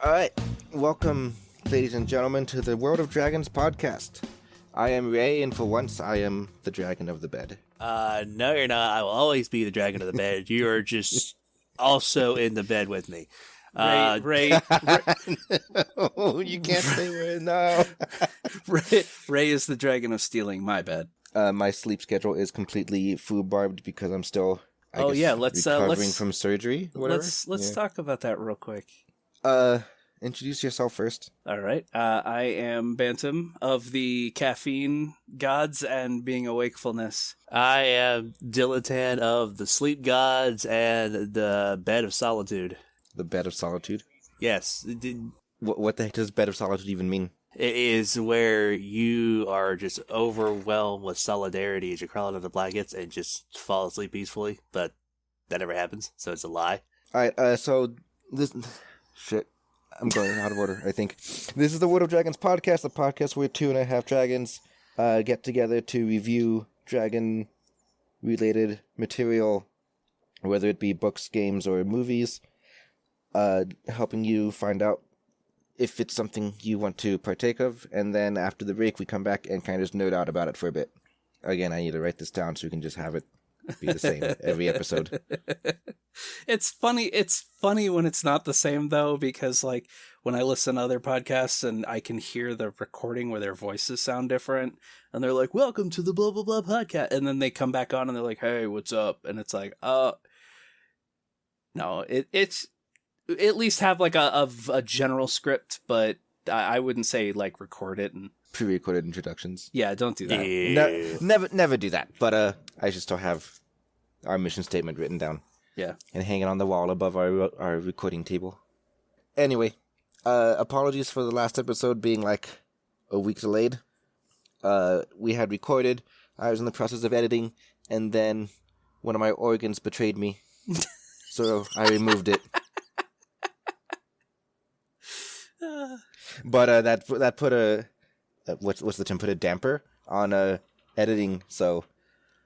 All right, welcome, ladies and gentlemen, to the World of Dragons podcast. I am Ray, and for once, I am the dragon of the bed. No, you're not. I will always be the dragon of the bed. You are just also in the bed with me. Ray. Oh, you can't say Ray now. Ray is the dragon of stealing. My bad. My sleep schedule is completely food-barbed because I'm still, recovering from surgery. Let's talk about that real quick. Introduce yourself first. All right. I am Bantam of the caffeine gods and being awakefulness. I am Dilitan of the sleep gods and the bed of solitude. The bed of solitude? Yes. What the heck does bed of solitude even mean? It is where you are just overwhelmed with solidarity as you crawl into the blankets and just fall asleep peacefully, but that never happens, so it's a lie. All right, so this... Shit. I'm going out of order, I think. This is the World of Dragons podcast, a podcast where 2.5 dragons get together to review dragon-related material, whether it be books, games, or movies, helping you find out if it's something you want to partake of, and then after the break, we come back and kind of just nerd out about it for a bit. Again, I need to write this down so we can just have it be the same every episode. It's funny when it's not the same though, because like when I listen to other podcasts and I can hear the recording where their voices sound different and they're like, welcome to the blah blah blah podcast, and then they come back on and they're like, hey, what's up? And it's like, no, it's at least have like a general script, but I wouldn't say like record it and Pre-recorded introductions. Yeah, don't do that. Yeah. Never do that. But I should still have our mission statement written down. Yeah. And hanging on the wall above our recording table. Anyway, apologies for the last episode being like a week delayed. We had recorded, I was in the process of editing, and then one of my organs betrayed me. So I removed it. But that put a... what's the term? Put a damper on editing, so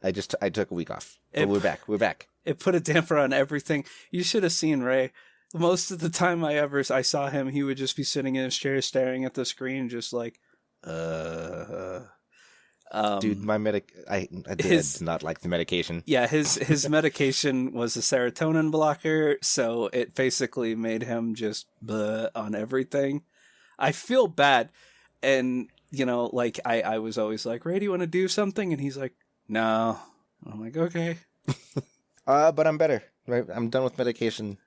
I took a week off. But we're back. It put a damper on everything. You should have seen Ray. Most of the time I saw him, he would just be sitting in his chair staring at the screen, just like, Dude, I did not like the medication. Yeah, his medication was a serotonin blocker, so it basically made him just bleh on everything. I feel bad, and you know, like I was always like, Ray, do you want to do something? And he's like, no. I'm like, okay. But I'm better. Right, I'm done with medication.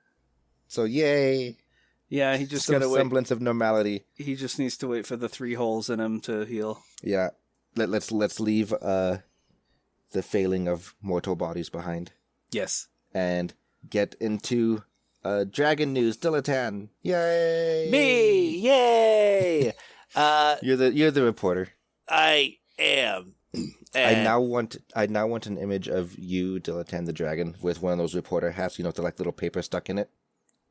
So yay! Yeah, he just some gotta wait. Semblance of normality. He just needs to wait for the 3 holes in him to heal. Yeah, let's leave the failing of mortal bodies behind. Yes, and get into dragon news. Dilitan, yay! Me, yay! You're the reporter. I am. I now want an image of you, Dilitan the dragon, with one of those reporter hats, with the like little paper stuck in it,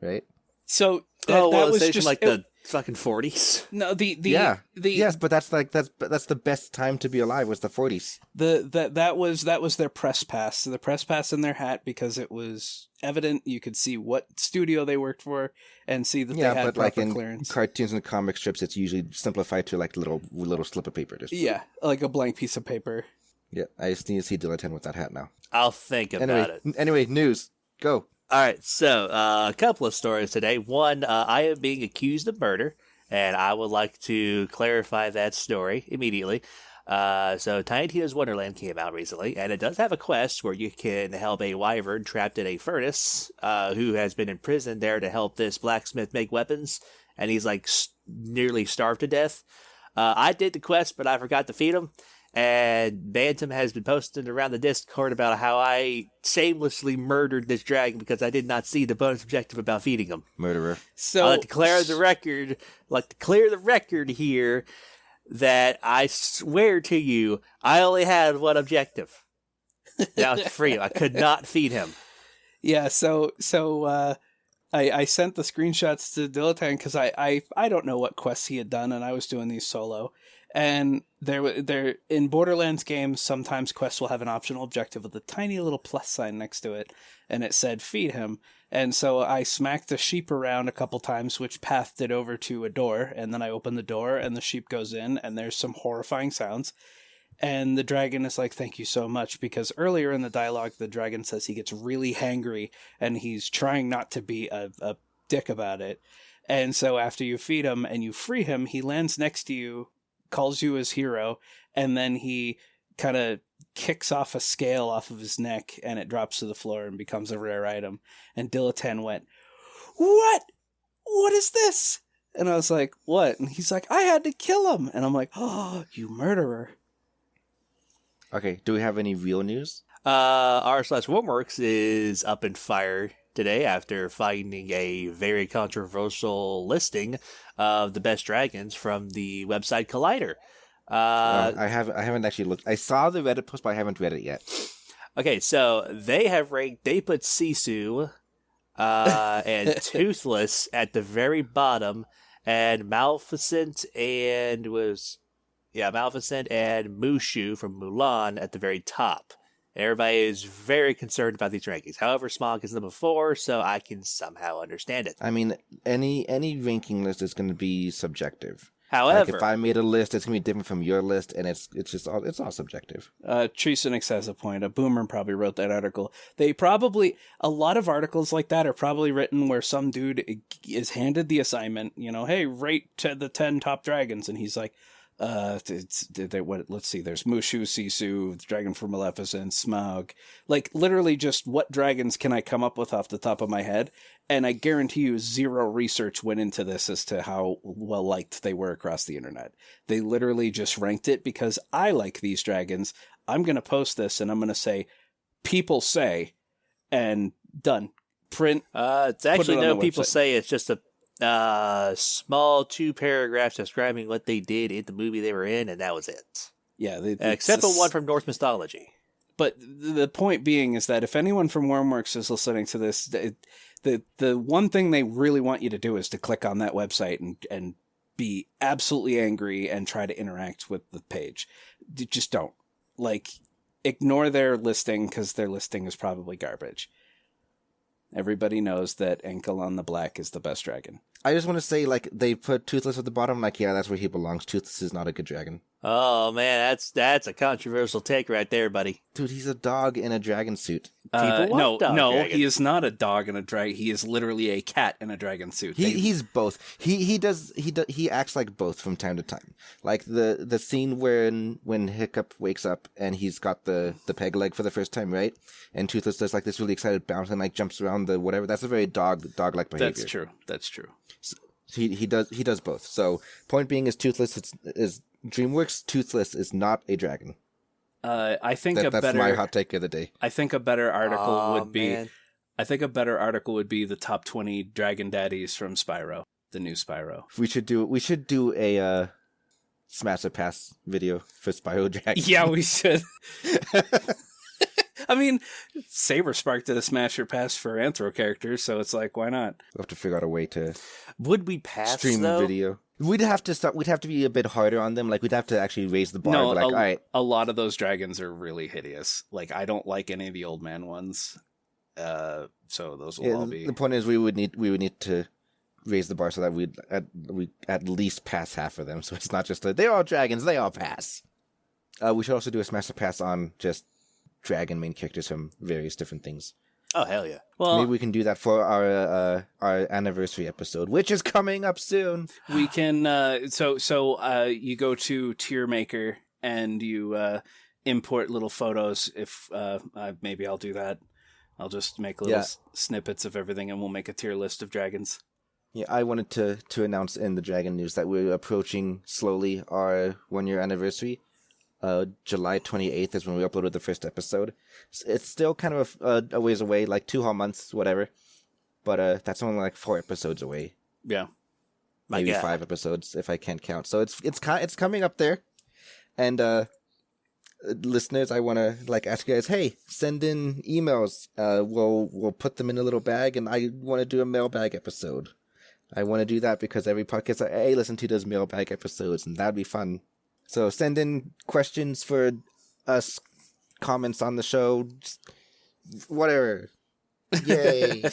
right? So that was just from like the fucking 40s. No, yes, but that's the best time to be alive, was the 40s. That was their press pass. The press pass in their hat, because it was evident you could see what studio they worked for and see that they had proper like in clearance. Cartoons and comic strips, it's usually simplified to like little slip of paper. Like a blank piece of paper. Yeah, I just need to see Dilitan with that hat now. I'll think about it. Anyway, news. Go. All right, so a couple of stories today. One, I am being accused of murder, and I would like to clarify that story immediately. So Tiny Tina's Wonderland came out recently, and it does have a quest where you can help a wyvern trapped in a furnace who has been imprisoned there to help this blacksmith make weapons, and he's like nearly starved to death. I did the quest, but I forgot to feed him. And Bantam has been posting around the Discord about how I shamelessly murdered this dragon because I did not see the bonus objective about feeding him. Murderer. So I'd like to clear the record here that I swear to you, I only had one objective. That was free. I could not feed him. Yeah, so I sent the screenshots to Dilitan because I don't know what quests he had done, and I was doing these solo. And there in Borderlands games, sometimes quests will have an optional objective with a tiny little plus sign next to it, and it said feed him. And so I smacked the sheep around a couple times, which pathed it over to a door, and then I opened the door, and the sheep goes in, and there's some horrifying sounds. And the dragon is like, thank you so much, because earlier in the dialogue, the dragon says he gets really hangry, and he's trying not to be a dick about it. And so after you feed him and you free him, he lands next to you, calls you his hero, and then he kind of kicks off a scale off of his neck, and it drops to the floor and becomes a rare item. And Dilitan went, "What? What is this?" And I was like, "What?" And he's like, "I had to kill him." And I'm like, "Oh, you murderer." Okay, do we have any real news? R/Wormworks is up in fire today after finding a very controversial listing of the best dragons from the website Collider. I haven't actually looked. I saw the Reddit post, but I haven't read it yet. Okay, so they put Sisu and Toothless at the very bottom, and Maleficent and Mushu from Mulan at the very top. Everybody is very concerned about these rankings. However, Smog is number 4, so I can somehow understand it. I mean, any ranking list is going to be subjective. However, like if I made a list, it's going to be different from your list, and it's all subjective. Treesonix has a point. A boomer probably wrote that article. A lot of articles like that are probably written where some dude is handed the assignment, hey, rate the 10 top dragons, and he's like, let's see, there's Mushu, Sisu, the dragon from Maleficent, Smaug. Like, literally just what dragons can I come up with off the top of my head? And I guarantee you zero research went into this as to how well liked they were across the internet. They literally just ranked it because I like these dragons. I'm going to post this and I'm going to say, people say, and done. Print. It's actually no people say. It's just a small 2 paragraphs describing what they did in the movie they were in, and that was it. Yeah, except for one from Norse mythology. But the point being is that if anyone from Wormworks is listening to this, the one thing they really want you to do is to click on that website and be absolutely angry and try to interact with the page. Just don't. Ignore their listing because their listing is probably garbage. Everybody knows that Enkel on the Black is the best dragon. I just want to say, they put Toothless at the bottom. Yeah, that's where he belongs. Toothless is not a good dragon. Oh, man, that's a controversial take right there, buddy. Dude, he's a dog in a dragon suit. No, he is not a dog in a dragon. He is literally a cat in a dragon suit. He's both. He acts like both from time to time. Like the scene when Hiccup wakes up and he's got the peg leg for the first time, right? And Toothless does this really excited bounce and jumps around the whatever. That's a very dog-like behavior. That's true. So he does both. So point being is Toothless is DreamWorks Toothless is not a dragon. I think that's my hot take of the day. I think a better article would be. Man. I think a better article would be the top 20 dragon daddies from Spyro, the new Spyro. We should do a Smash or Pass video for Spyro Dragon. Yeah, we should. I mean, Saberspark did a Smash or Pass for Anthro characters, so it's why not? We'll have to figure out a way to Would we pass stream though? video. We'd have to be a bit harder on them. We'd have to actually raise the bar. No, all right. A lot of those dragons are really hideous. I don't like any of the old man ones. So those will all be. The point is, we would need to raise the bar so that we at least pass half of them. So it's not just they're all dragons, they all pass. We should also do a Smash or Pass on just dragon main characters from various different things. Oh, hell yeah. Well, maybe we can do that for our anniversary episode, which is coming up soon. We can so you go to Tier Maker and you import little photos. If maybe I'll do that. I'll just make little snippets of everything, and we'll make a tier list of dragons. Yeah, I wanted to announce in the Dragon News that we're approaching slowly our 1-year anniversary. July 28th is when we uploaded the first episode. It's still kind of a ways away, 2 whole months, whatever. But that's only 4 episodes away. Yeah, maybe 5 episodes if I can't count. So it's coming up there. And listeners, I want to ask you guys, hey, send in emails. We'll put them in a little bag, and I want to do a mailbag episode. I want to do that because every podcast I listen to does mailbag episodes, and that'd be fun. So send in questions for us, comments on the show, whatever. Yay.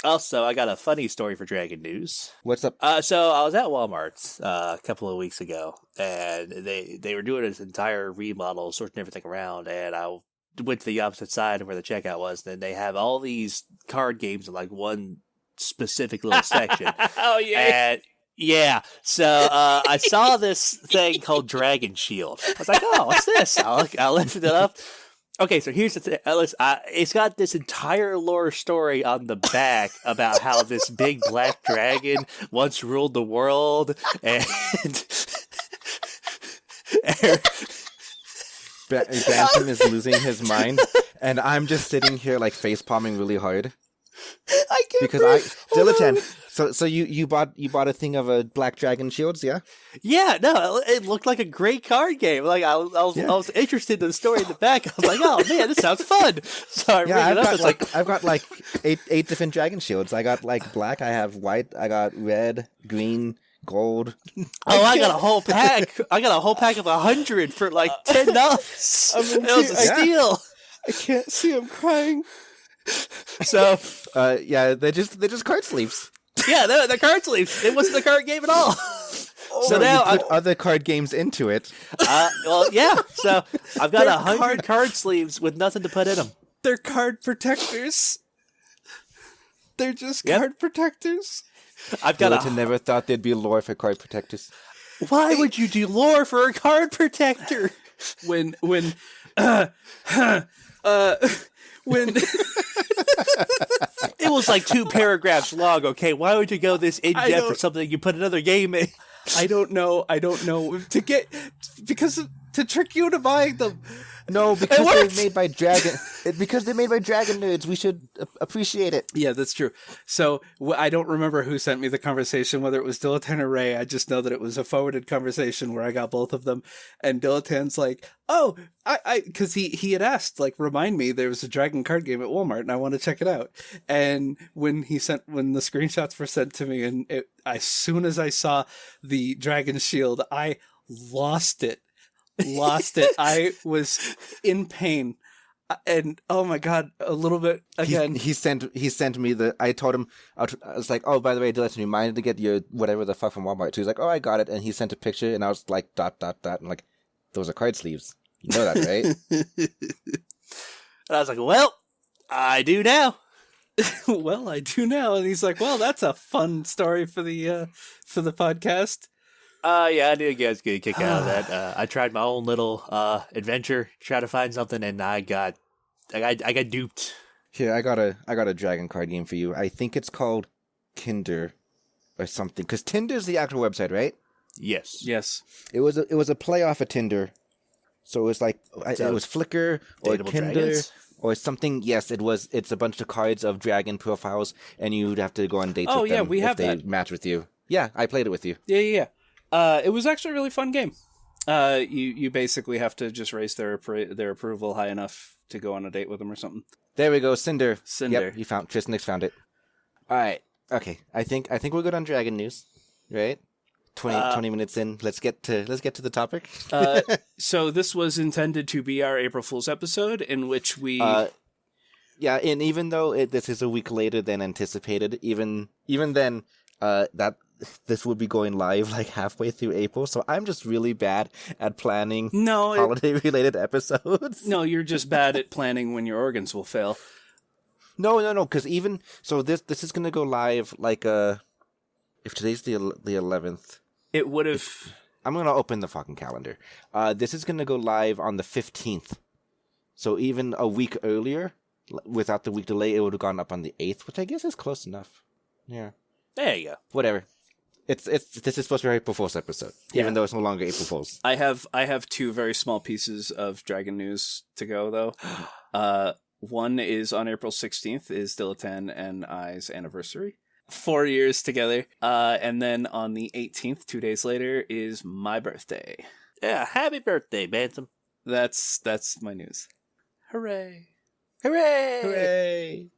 Also, I got a funny story for Dragon News. What's up? So I was at Walmart a couple of weeks ago, and they were doing this entire remodel, sorting everything around, and I went to the opposite side of where the checkout was, and they have all these card games in like one specific little section. Oh, yeah. And yeah, so I saw this thing called Dragon Shield. I was like, oh, what's this? I lifted it up. Okay, so here's the thing. It's got this entire lore story on the back about how this big black dragon once ruled the world, and Bantam is losing his mind, and I'm just sitting here like face palming really hard I can't because Dilitan. So you bought a thing of a black dragon shields, yeah? yeah, no, it looked like a great card game. Like I was interested in the story in the back. I was like, oh man, this sounds fun. So I Yeah, ring it up. It's like, I've got like eight different dragon shields. I got like black, I have white, I got red, green, gold. oh, I got a whole pack. I got a whole pack of 100 for like $10. It was a steal. I can't see him crying. So Yeah, they're just card sleeves. yeah, the card sleeves. It wasn't a card game at all. So No, now you put other card games into it. well, yeah. So I've got They're 100 card sleeves with nothing to put in them. They're card protectors. They're just Yep. card protectors. I've got Dilitan never thought there'd be lore for card protectors. Why would you do lore for a card protector? When when It was like 2 paragraphs long. Okay, why would you go this in I depth don't- for something you put another game in? I don't know to trick you into buying them. No, because worked! they're made by dragon. Because they're made by dragon nerds, we should appreciate it. Yeah, that's true. So I don't remember who sent me the conversation, whether it was Dilitan or Ray. I just know that it was a forwarded conversation where I got both of them. And Dilitan's like, "Oh, because he had asked, like, remind me there was a dragon card game at Walmart and I want to check it out." And when the screenshots were sent to me, and as soon as I saw the dragon shield, I lost it. I was in pain. And oh my god, a little bit again. He sent me the. I told him. I was like, oh, by the way, Dilitan, reminded to get your whatever the fuck from Walmart too. He's like, oh, I got it, and he sent a picture, and I was like, ... and like, those are card sleeves. You know that, right? And I was like, well, I do now. Well, I do now. And he's like, well, that's a fun story for the podcast. Yeah, I knew you guys get a kick out of that. I tried my own little adventure, try to find something, and I got duped. Here, I got a dragon card game for you. I think it's called Kinder or something. Because Tinder's the actual website, right? Yes. Yes. It was a play off of Tinder. So it was like it was Flickr or Dateable Kinder dragons? or something. Yes, it was. It's a bunch of cards of dragon profiles, and you'd have to go on dates Oh, with yeah, them we if have they that. match with you. Yeah, I played it with you. Yeah. It was actually a really fun game. You basically have to just raise their approval high enough to go on a date with them or something. There we go, Cinder. Cinder. Yep, Trisnix found it. All right. Okay. I think we're good on dragon news, right? 20 minutes in. Let's get to the topic. So this was intended to be our April Fool's episode, in which we. Yeah, and even though this is a week later than anticipated, even then, that this would be going live like halfway through April. So I'm just really bad at planning holiday-related episodes. No, you're just bad at planning when your organs will fail. No. Because even so, this is gonna go live like if today's the 11th. It would have. I'm gonna open the fucking calendar. This is gonna go live on the 15th. So even a week earlier, without the week delay, it would have gone up on the 8th, which I guess is close enough. Yeah. There you go. Whatever. This is supposed to be our April Fool's episode, even though it's no longer April Fool's. I have 2 very small pieces of Dragon news to go though. One is on April 16th is Dilitan and I's anniversary. 4 years together. And then on the 18th, 2 days later, is my birthday. Yeah, happy birthday, Bantam. That's my Hooray. Hooray! Hooray!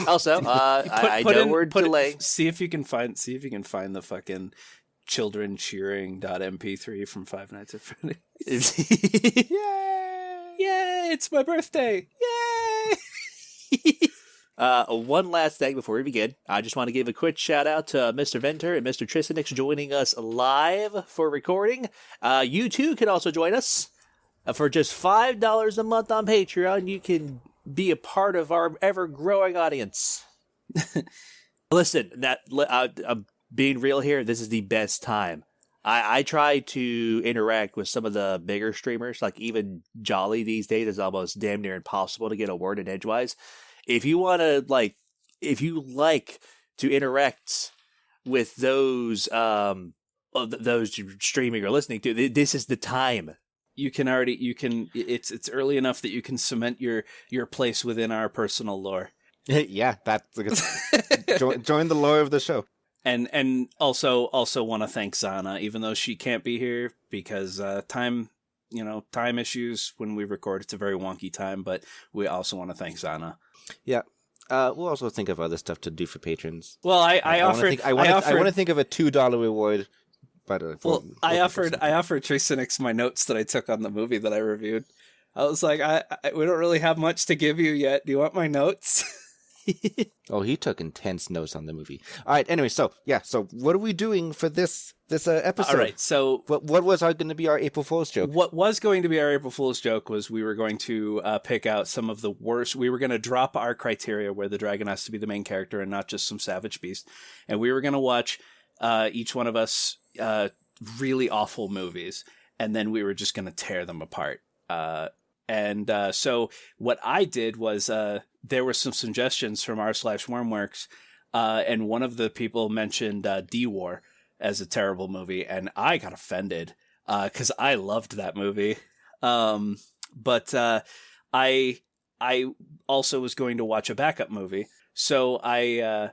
Also, I know we're delaying. See if you can find the fucking children cheering.mp3 from Five Nights at Freddy's. Yay! Yay! It's my birthday! Yay! One last thing before we begin. I just want to give a quick shout out to Mr. Venter and Mr. Tristanix joining us live for recording. You too can also join us. For just $5 a month on Patreon, you can be a part of our ever-growing audience. Listen, I'm being real here. This is the best time. I try to interact with some of the bigger streamers, like even Jolly these days is almost damn near impossible to get a word in edgewise. If you want to, if you like to interact with those streaming or listening to, this is the time. It's early enough that you can cement your place within our personal lore. Yeah, that's join the lore of the show. And also want to thank Zana, even though she can't be here because time issues when we record. It's a very wonky time, but we also want to thank Zana. Yeah. We'll also think of other stuff to do for patrons. Well, I want to think of a $2 reward. But I offered Tristanix my notes that I took on the movie that I reviewed. I was like, we don't really have much to give you yet. Do you want my notes? Oh, he took intense notes on the movie. All right. Anyway, so what are we doing for this episode? All right. So what was going to be our April Fool's joke? What was going to be our April Fool's joke was we were going to pick out some of the worst. We were going to drop our criteria where the dragon has to be the main character and not just some savage beast, and we were going to watch each one of us really awful movies, and then we were just going to tear them apart. So what I did was there were some suggestions from r/Wormworks, and one of the people mentioned D-War as a terrible movie, and I got offended because I loved that movie. But I also was going to watch a backup movie, so I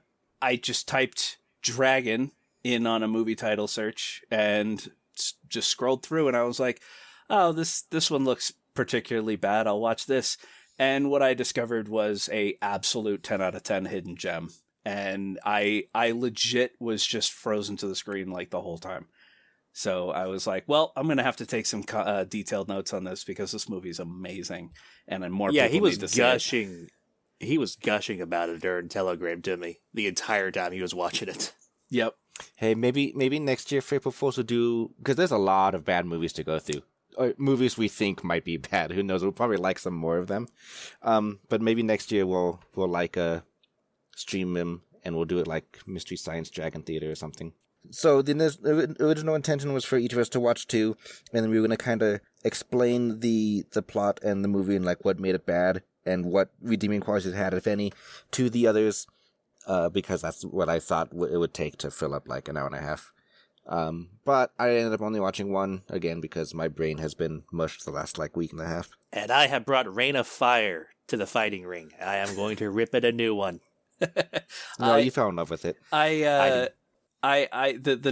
just typed Dragon in on a movie title search and just scrolled through, and I was like, oh, this one looks particularly bad. I'll watch this. And what I discovered was a absolute 10 out of 10 hidden gem. And I legit was just frozen to the screen like the whole time. So I was like, well, I'm going to have to take some detailed notes on this because this movie is amazing. And then more people need to see it. He was gushing about it during Telegram to me the entire time he was watching it. Yep. Hey, maybe next year for April Fools will do, because there's a lot of bad movies to go through. Or movies we think might be bad. Who knows? We'll probably like some more of them. But maybe next year we'll stream them and we'll do it like Mystery Science Dragon Theater or something. So the original intention was for each of us to watch two, and then we were going to kind of explain the plot and the movie and like what made it bad and what redeeming qualities it had, if any, to the others, because that's what I thought it would take to fill up like an hour and a half. But I ended up only watching one again because my brain has been mushed the last like week and a half. And I have brought Rain of Fire to the fighting ring. I am going to rip it a new one. No, you fell in love with it. The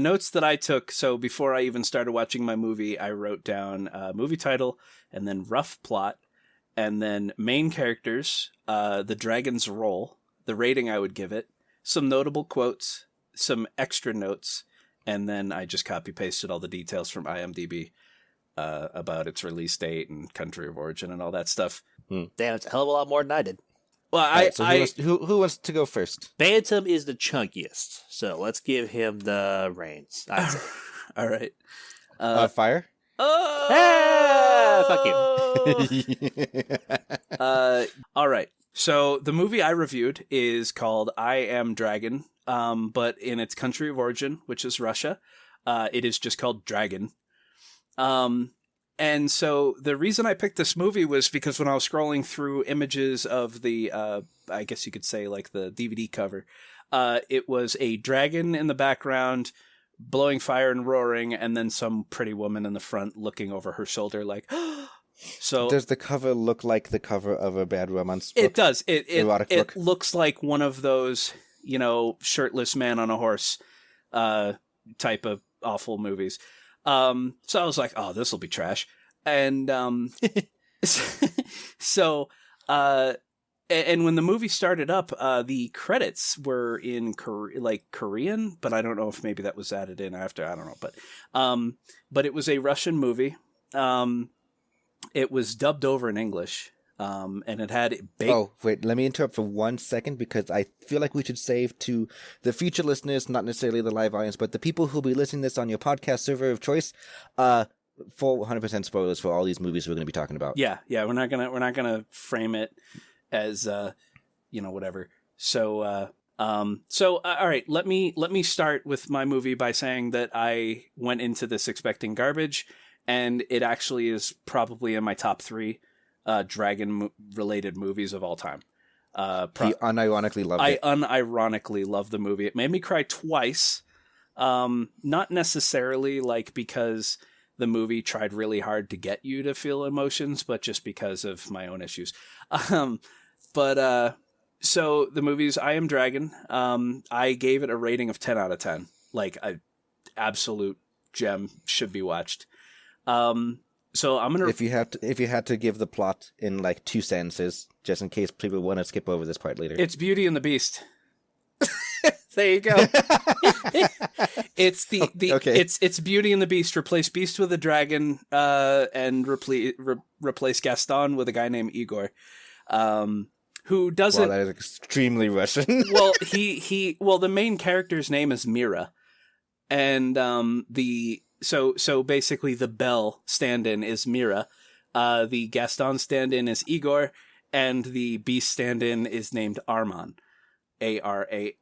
notes that I took, so before I even started watching my movie, I wrote down movie title and then rough plot and then main characters, the dragon's role, the rating I would give it, some notable quotes, some extra notes, and then I just copy-pasted all the details from IMDb about its release date and country of origin and all that stuff. Damn, it's a hell of a lot more than I did. Well, who wants to go first? Bantam is the chunkiest, so let's give him the reins. I'd say. All right. Fire? Fuck you. All right. So the movie I reviewed is called I Am Dragon, but in its country of origin, which is Russia, it is just called Dragon. And so the reason I picked this movie was because when I was scrolling through images of the, I guess you could say like the DVD cover, it was a dragon in the background blowing fire and roaring, and then some pretty woman in the front looking over her shoulder like, so does the cover look like the cover of a bad romance book? It does. Erotic book? It looks like one of those, shirtless man on a horse type of awful movies. So I was like, oh, this will be trash. And so And when the movie started up, the credits were in Korean, but I don't know if maybe that was added in after. I don't know, but it was a Russian movie. It was dubbed over in English, and it had Oh, wait, let me interrupt for 1 second because I feel like we should save to the future listeners, not necessarily the live audience, but the people who'll be listening to this on your podcast server of choice, full 100% spoilers for all these movies we're going to be talking about. Yeah, we're not gonna frame it as whatever. So all right, let me start with my movie by saying that I went into this expecting garbage, and it actually is probably in my top 3 dragon related movies of all time. He unironically loved it. I unironically love the movie. It made me cry twice. Not necessarily like because the movie tried really hard to get you to feel emotions, but just because of my own issues. So the movie's I Am Dragon. I gave it a rating of 10 out of 10. Like a absolute gem, should be watched. So I'm gonna. If you had to give the plot in like 2 sentences, just in case people want to skip over this part later. It's Beauty and the Beast. There you go. It's okay. It's Beauty and the Beast. Replace Beast with a dragon, and replace Gaston with a guy named Igor, who doesn't. Wow, that is extremely Russian. Well, the main character's name is Mira, and so basically the Belle stand-in is Mira, the Gaston stand-in is Igor, and the Beast stand-in is named Arman, Arman.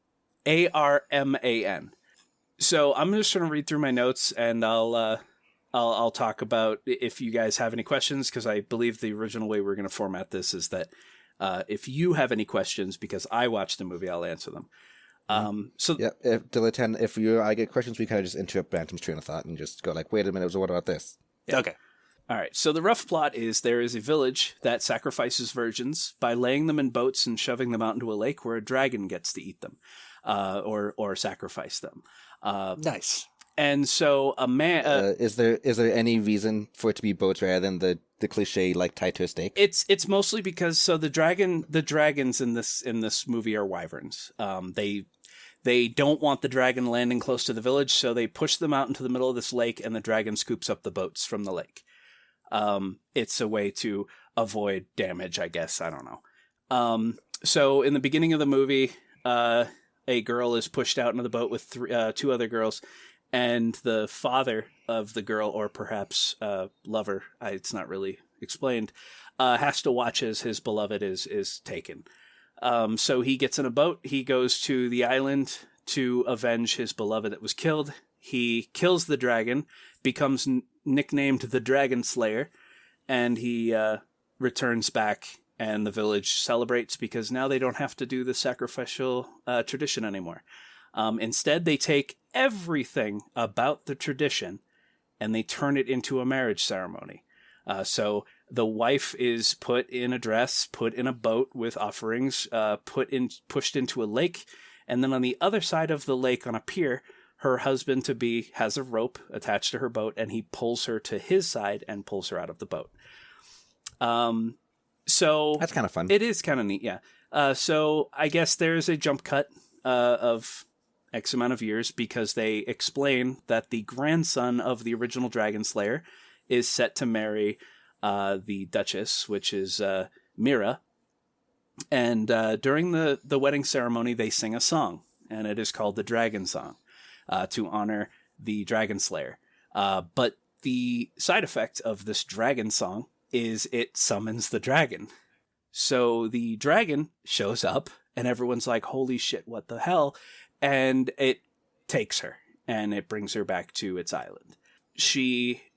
So I'm just going to read through my notes, and I'll talk about if you guys have any questions, because I believe the original way we're going to format this is that if you have any questions, because I watched the movie, I'll answer them. So yeah, Dilitan, if I get questions, we kind of just interrupt Bantam's train of thought and just go like, wait a minute, so what about this? Yeah. Okay. All right, so the rough plot is there is a village that sacrifices virgins by laying them in boats and shoving them out into a lake where a dragon gets to eat them, or sacrifice them. Nice. And so a man... is there any reason for it to be boats rather than the cliche like tied to a stake? It's mostly because the dragons in this movie are wyverns. They don't want the dragon landing close to the village, so they push them out into the middle of this lake, and the dragon scoops up the boats from the lake. It's a way to avoid damage, I guess. I don't know. So in the beginning of the movie, a girl is pushed out into the boat with 2 other girls, and the father of the girl, or perhaps lover, it's not really explained, has to watch as his beloved is taken. So he gets in a boat. He goes to the island to avenge his beloved that was killed. He kills the dragon, becomes nicknamed the Dragon Slayer, and he returns back, and the village celebrates because now they don't have to do the sacrificial tradition anymore. Instead, they take everything about the tradition and they turn it into a marriage ceremony. So the wife is put in a dress, put in a boat with offerings, pushed into a lake, and then on the other side of the lake on a pier, her husband-to-be has a rope attached to her boat, and he pulls her to his side and pulls her out of the boat. So that's kind of fun. It is kind of neat, yeah. So I guess there's a jump cut of X amount of years because they explain that the grandson of the original Dragon Slayer is set to marry the Duchess, which is Mira. And during the wedding ceremony, they sing a song, and it is called the Dragon Song, to honor the Dragon Slayer. But the side effect of this dragon song is it summons the dragon. So the dragon shows up, and everyone's like, holy shit, what the hell? And it takes her, and it brings her back to its island.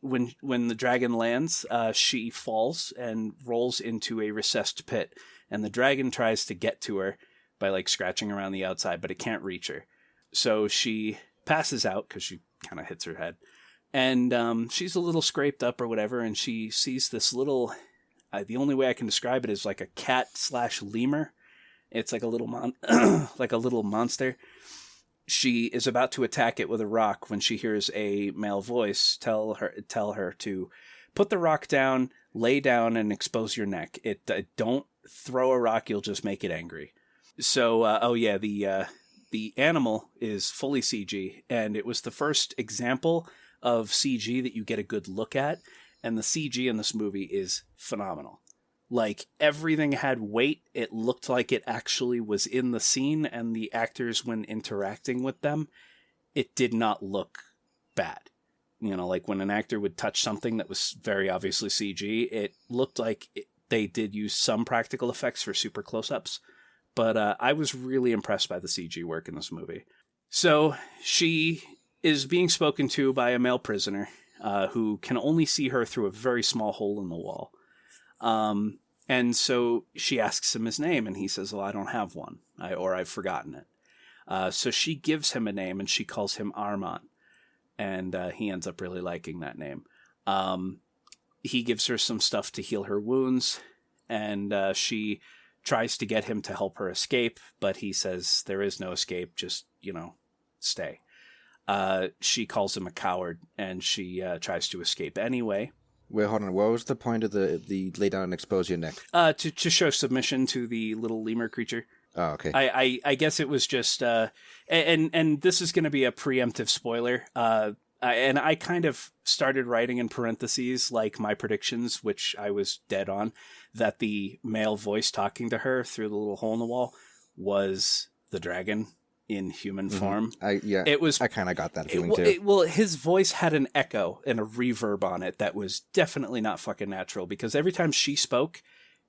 When the dragon lands, she falls and rolls into a recessed pit, and the dragon tries to get to her by like scratching around the outside, but it can't reach her. So she passes out because she kind of hits her head, and she's a little scraped up or whatever, and she sees this little, the only way I can describe it is like a cat/lemur. It's like a little like a little monster. She is about to attack it with a rock when she hears a male voice tell her to put the rock down, lay down and expose your neck. Don't throw a rock, you'll just make it angry. So, the animal is fully CG, and it was the first example of CG that you get a good look at, and the CG in this movie is phenomenal. Like, everything had weight. It looked like it actually was in the scene, and the actors, when interacting with them, it did not look bad. You know, like when an actor would touch something that was very obviously CG, it looked like they did use some practical effects for super close-ups. But I was really impressed by the CG work in this movie. So she is being spoken to by a male prisoner who can only see her through a very small hole in the wall. And so she asks him his name, and he says, well, I don't have one, or I've forgotten it. So she gives him a name, and she calls him Arman. And he ends up really liking that name. He gives her some stuff to heal her wounds, and she tries to get him to help her escape, but he says, there is no escape, just, stay. She calls him a coward, and she tries to escape anyway. Wait, hold on. What was the point of the lay down and expose your neck? To show submission to the little lemur creature. Oh, okay. I guess it was just, and this is going to be a preemptive spoiler. And I kind of started writing in parentheses, like my predictions, which I was dead on, that the male voice talking to her through the little hole in the wall was the dragon in human form. I kind of got that feeling too. Well, his voice had an echo and a reverb on it that was definitely not fucking natural, because every time she spoke,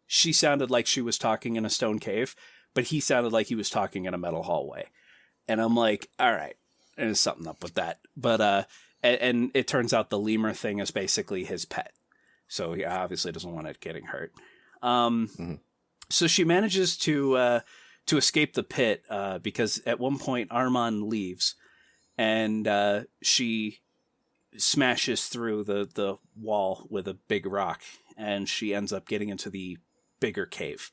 she sounded like she was talking in a stone cave, but he sounded like he was talking in a metal hallway. And I'm like, all right, there's something up with that. But, and it turns out the lemur thing is basically his pet. So he obviously doesn't want it getting hurt. So she manages to escape the pit, because at one point Arman leaves, and she smashes through the wall with a big rock, and she ends up getting into the bigger cave.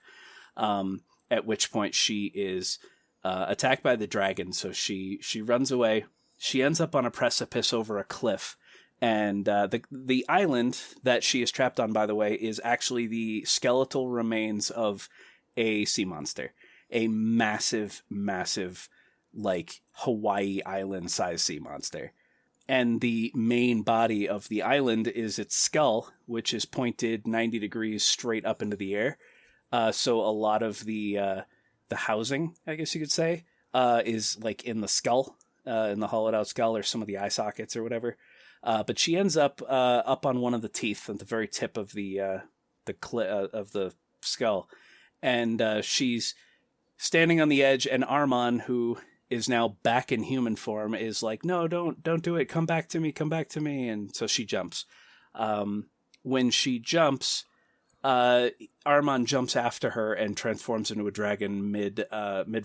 At which point she is attacked by the dragon, so she runs away. She ends up on a precipice over a cliff, and the island that she is trapped on, by the way, is actually the skeletal remains of a sea monster. A massive, massive, like, Hawaii island-sized sea monster. And the main body of the island is its skull, which is pointed 90 degrees straight up into the air. So a lot of the housing, I guess you could say, is like in the skull, in the hollowed out skull, or some of the eye sockets or whatever. But she ends up on one of the teeth at the very tip of the skull, and she's standing on the edge. And Arman, who is now back in human form, is like, "No, don't do it! Come back to me!" And so she jumps. When she jumps, Arman jumps after her and transforms into a dragon mid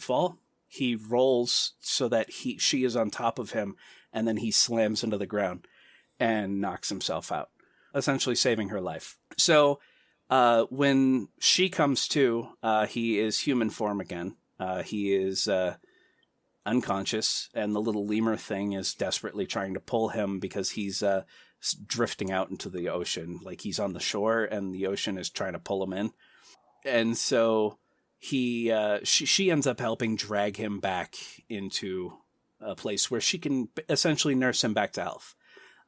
fall. He rolls so that she is on top of him, and then he slams into the ground and knocks himself out, essentially saving her life. So when she comes to, he is human form again. He is unconscious, and the little lemur thing is desperately trying to pull him because he's drifting out into the ocean. Like, he's on the shore and the ocean is trying to pull him in. And so she ends up helping drag him back into a place where she can essentially nurse him back to health.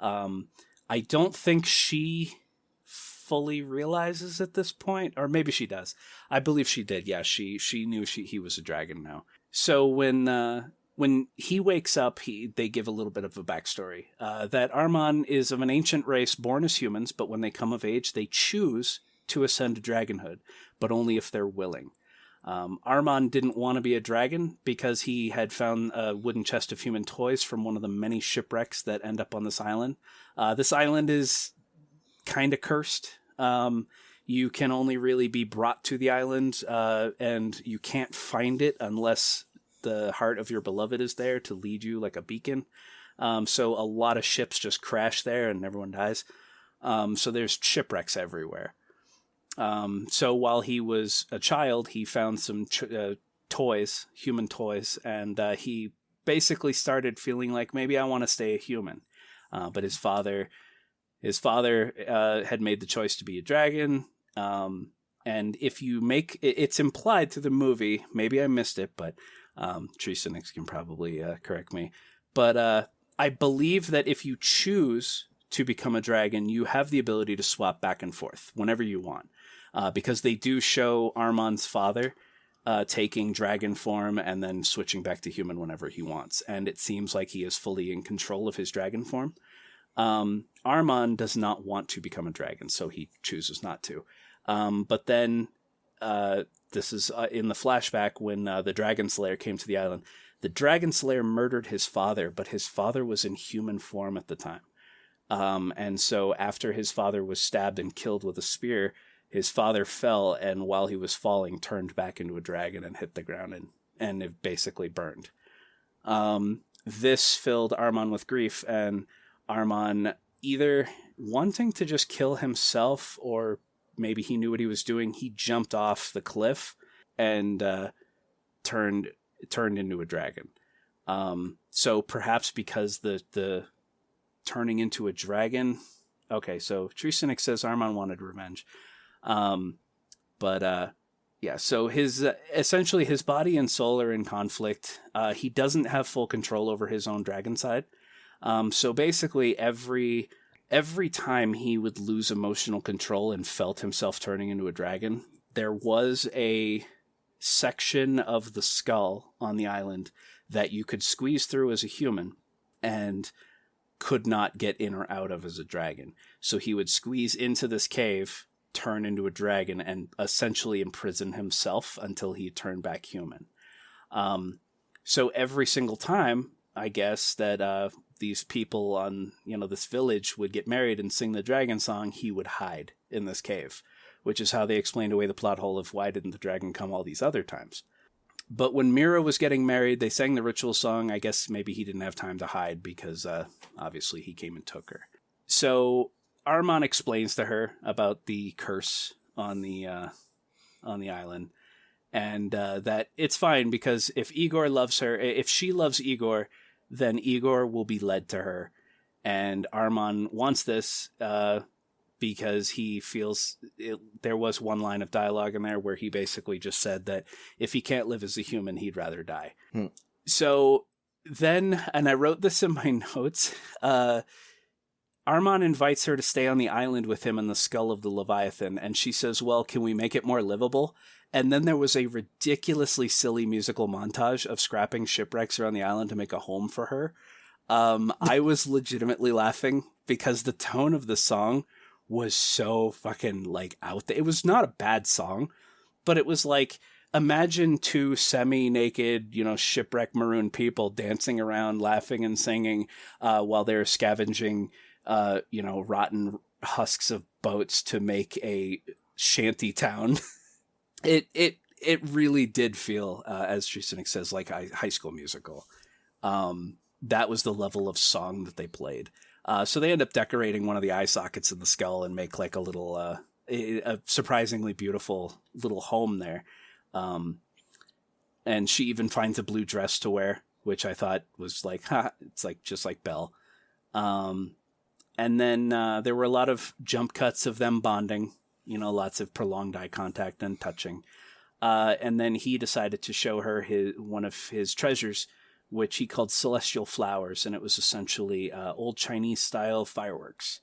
I don't think she fully realizes at this point, or maybe she does. I believe she did. Yeah, she knew he was a dragon now. So when he wakes up, they give a little bit of a backstory. That Arman is of an ancient race born as humans, but when they come of age, they choose to ascend to dragonhood, but only if they're willing. Arman didn't want to be a dragon because he had found a wooden chest of human toys from one of the many shipwrecks that end up on this island. This island is kind of cursed. You can only really be brought to the island, and you can't find it unless the heart of your beloved is there to lead you like a beacon. So a lot of ships just crash there and everyone dies. So there's shipwrecks everywhere. So while he was a child, he found some toys, human toys, and he basically started feeling like, maybe I want to stay a human. But his father His father had made the choice to be a dragon. And if you make it's implied through the movie, maybe I missed it, but Teresa Nix can probably correct me. But I believe that if you choose to become a dragon, you have the ability to swap back and forth whenever you want. Because they do show Armand's father taking dragon form and then switching back to human whenever he wants. And it seems like he is fully in control of his dragon form. Armand does not want to become a dragon, so he chooses not to. But then this is in the flashback when the Dragon Slayer came to the island. The Dragon Slayer murdered his father, but his father was in human form at the time. And so after his father was stabbed and killed with a spear, his father fell, and while he was falling, turned back into a dragon and hit the ground and it basically burned. This filled Armand with grief, and Armand either wanting to just kill himself, or maybe he knew what he was doing, he jumped off the cliff and turned into a dragon. So perhaps because the turning into a dragon... Okay, so Treesinik says Armand wanted revenge. Yeah, so his essentially his body and soul are in conflict. He doesn't have full control over his own dragon side. So basically every time he would lose emotional control and felt himself turning into a dragon, there was a section of the skull on the island that you could squeeze through as a human and could not get in or out of as a dragon. So he would squeeze into this cave, turn into a dragon, and essentially imprison himself until he turned back human. So every single time, I guess, that these people on this village would get married and sing the dragon song, he would hide in this cave, which is how they explained away the plot hole of why didn't the dragon come all these other times. But when Mira was getting married, they sang the ritual song. I guess maybe he didn't have time to hide because obviously he came and took her. So Armand explains to her about the curse on the island, and that it's fine because if Igor loves her, if she loves Igor, then Igor will be led to her. And Armand wants this because he feels there was one line of dialogue in there where he basically just said that if he can't live as a human, he'd rather die. So then, and I wrote this in my notes, Armand invites her to stay on the island with him in the skull of the Leviathan, and she says, well, can we make it more livable? And then there was a ridiculously silly musical montage of scrapping shipwrecks around the island to make a home for her. I was legitimately laughing because the tone of the song was so fucking out there. It was not a bad song, but it was imagine two semi-naked, shipwreck maroon people dancing around, laughing and singing while they're scavenging, rotten husks of boats to make a shanty town. It really did feel, as Treesinik says, like a High School Musical. That was the level of song that they played. So they end up decorating one of the eye sockets in the skull and make a little, a surprisingly beautiful little home there. And she even finds a blue dress to wear, which I thought was it's just like Belle. And then there were a lot of jump cuts of them bonding, lots of prolonged eye contact and touching. And then he decided to show her one of his treasures, which he called celestial flowers, and it was essentially old Chinese-style fireworks.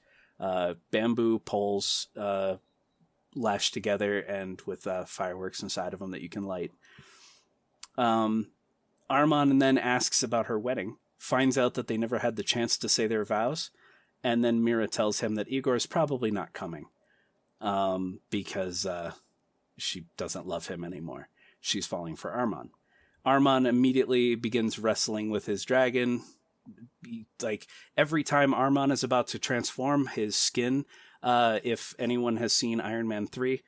Bamboo poles lashed together and with fireworks inside of them that you can light. Armand then asks about her wedding, finds out that they never had the chance to say their vows, and then Mira tells him that Igor is probably not coming because she doesn't love him anymore. She's falling for Armand. Armand immediately begins wrestling with his dragon. Every time Armand is about to transform, his skin, if anyone has seen Iron Man 3,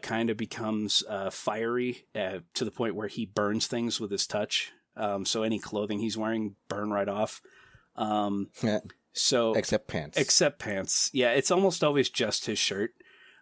kind of becomes fiery to the point where he burns things with his touch. So any clothing he's wearing burn right off. So except pants. Except pants. Yeah, it's almost always just his shirt.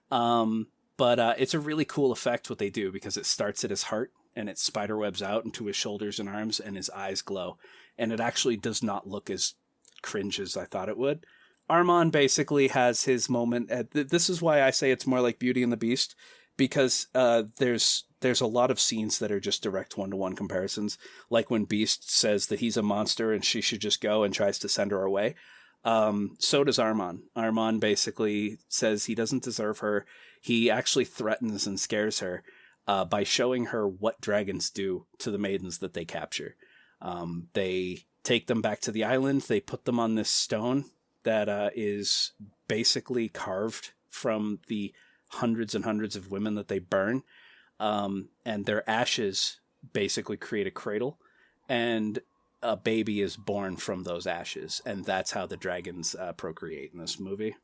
But it's a really cool effect what they do because it starts at his heart and it spiderwebs out into his shoulders and arms and his eyes glow. And it actually does not look as cringe as I thought it would. Armand basically has his moment. This is why I say it's more like Beauty and the Beast, because there's a lot of scenes that are just direct one-to-one comparisons, like when Beast says that he's a monster and she should just go and tries to send her away. So does Armand. Armand basically says he doesn't deserve her. He actually threatens and scares her by showing her what dragons do to the maidens that they capture. They take them back to the island. They put them on this stone that is basically carved from the hundreds and hundreds of women that they burn. And their ashes basically create a cradle, and a baby is born from those ashes. And that's how the dragons procreate in this movie.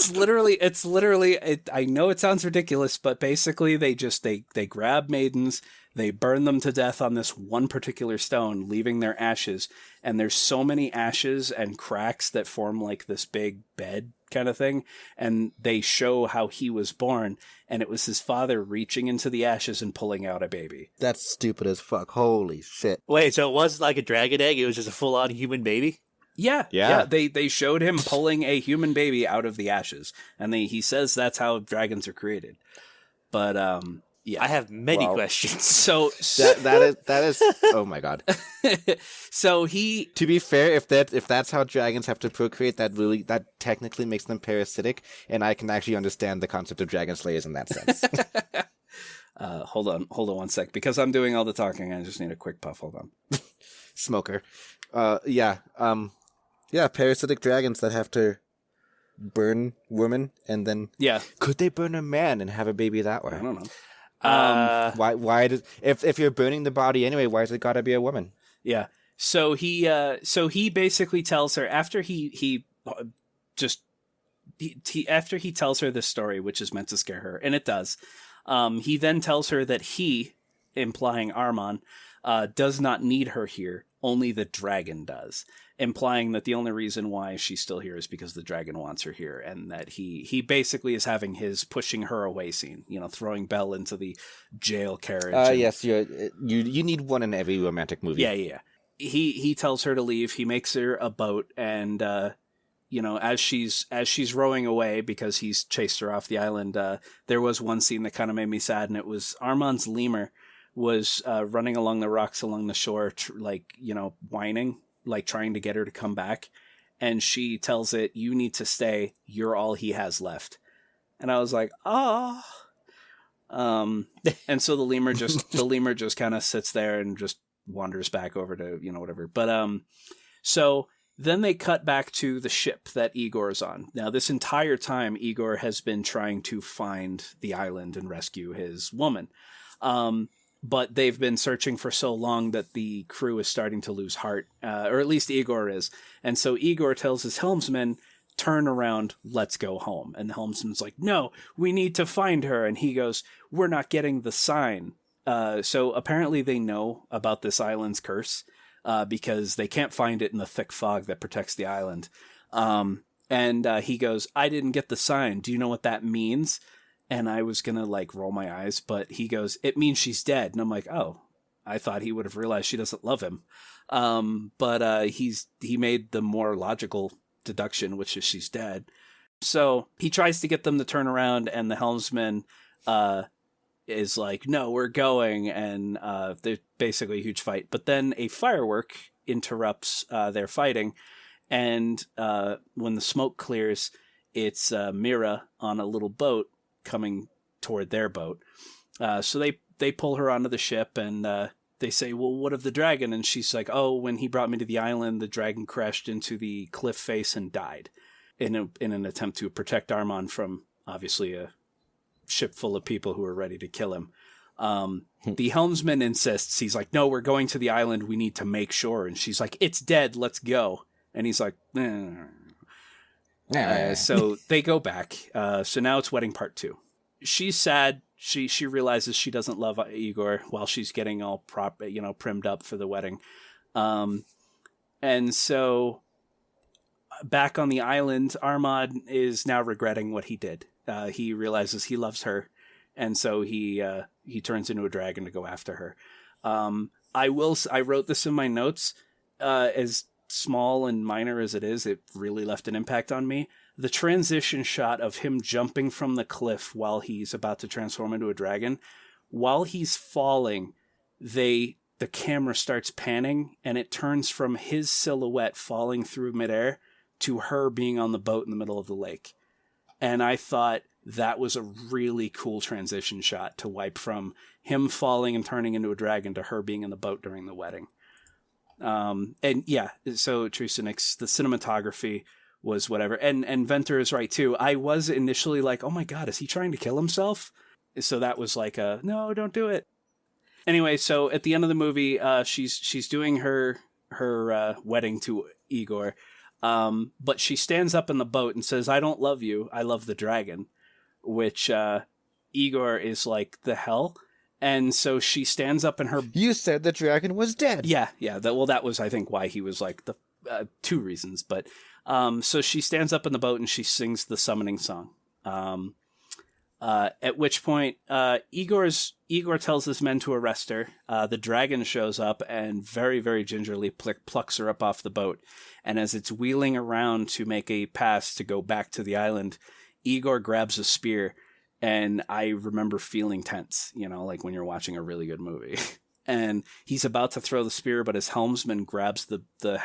It's literally, I know it sounds ridiculous, but basically they grab maidens, they burn them to death on this one particular stone, leaving their ashes. And there's so many ashes and cracks that form like this big bed kind of thing. And they show how he was born. And it was his father reaching into the ashes and pulling out a baby. That's stupid as fuck. Holy shit. Wait, so it wasn't like a dragon egg? It was just a full-on human baby? Yeah. They showed him pulling a human baby out of the ashes. And he says that's how dragons are created. But, yeah. I have many questions. So that is oh my god. So to be fair, if that's how dragons have to procreate, that technically makes them parasitic, and I can actually understand the concept of dragon slayers in that sense. Hold on 1 sec, because I'm doing all the talking. I just need a quick puff. Hold on. Smoker. Parasitic dragons that have to burn women, and then could they burn a man and have a baby that way? I don't know. Why does if you're burning the body anyway, why has it got to be a woman? Yeah. So he basically tells her after he tells her this story, which is meant to scare her, and it does. He then tells her that he, implying Armand, does not need her here. Only the dragon does, implying that the only reason why she's still here is because the dragon wants her here, and that he basically is having his pushing her away scene, throwing Belle into the jail carriage. Yes, you need one in every romantic movie. Yeah. He tells her to leave. He makes her a boat, and as she's rowing away because he's chased her off the island. There was one scene that kind of made me sad, and it was Armand's lemur was running along the rocks along the shore, whining, like trying to get her to come back. And she tells it, "You need to stay. You're all he has left." And I was like, "Oh." And so the lemur just kind of sits there and just wanders back over to, whatever. But, so then they cut back to the ship that Igor's on. Now, this entire time, Igor has been trying to find the island and rescue his woman. But they've been searching for so long that the crew is starting to lose heart, or at least Igor is. And so Igor tells his helmsman, "Turn around, let's go home." And the helmsman's like, "No, we need to find her." And he goes, "We're not getting the sign." So apparently they know about this island's curse, because they can't find it in the thick fog that protects the island. And he goes, "I didn't get the sign. Do you know what that means?" And I was going to roll my eyes, but he goes, "It means she's dead." And I'm like, oh, I thought he would have realized she doesn't love him. But he made the more logical deduction, which is she's dead. So he tries to get them to turn around, and the helmsman is like, "No, we're going." And there's basically a huge fight. But then a firework interrupts their fighting. And when the smoke clears, it's Mira on a little boat coming toward their boat. So they pull her onto the ship, and they say, "Well, what of the dragon?" And she's like, "Oh, when he brought me to the island, the dragon crashed into the cliff face and died in an attempt to protect Armand from, obviously, a ship full of people who are ready to kill him." The helmsman insists. He's like, "No, we're going to the island. We need to make sure." And she's like, "It's dead. Let's go." And he's like, so they go back. So now it's wedding part 2. She's sad. She realizes she doesn't love Igor while she's getting all primed up for the wedding. And so back on the island, Armand is now regretting what he did. He realizes he loves her, and so he turns into a dragon to go after her. I wrote this in my notes. As small and minor as it is, it really left an impact on me. The transition shot of him jumping from the cliff while he's about to transform into a dragon, while he's falling, the camera starts panning and it turns from his silhouette falling through midair to her being on the boat in the middle of the lake. And I thought that was a really cool transition shot to wipe from him falling and turning into a dragon to her being in the boat during the wedding. And yeah, so Trusanix, the cinematography was whatever. And Venter is right too. I was initially like, oh my God, is he trying to kill himself? So that was like no, don't do it. Anyway, so at the end of the movie, she's doing her wedding to Igor. But she stands up in the boat and says, I don't love you. I love the dragon, which, Igor is like, the hell? And so she stands up in her... You said the dragon was dead. Yeah. That was, I think, why he was like the two reasons. But so she stands up in the boat and she sings the summoning song. At which point, Igor tells his men to arrest her. The dragon shows up and very, very gingerly plucks her up off the boat. And as it's wheeling around to make a pass to go back to the island, Igor grabs a spear. And I remember feeling tense, like when you're watching a really good movie. And he's about to throw the spear, but his helmsman grabs the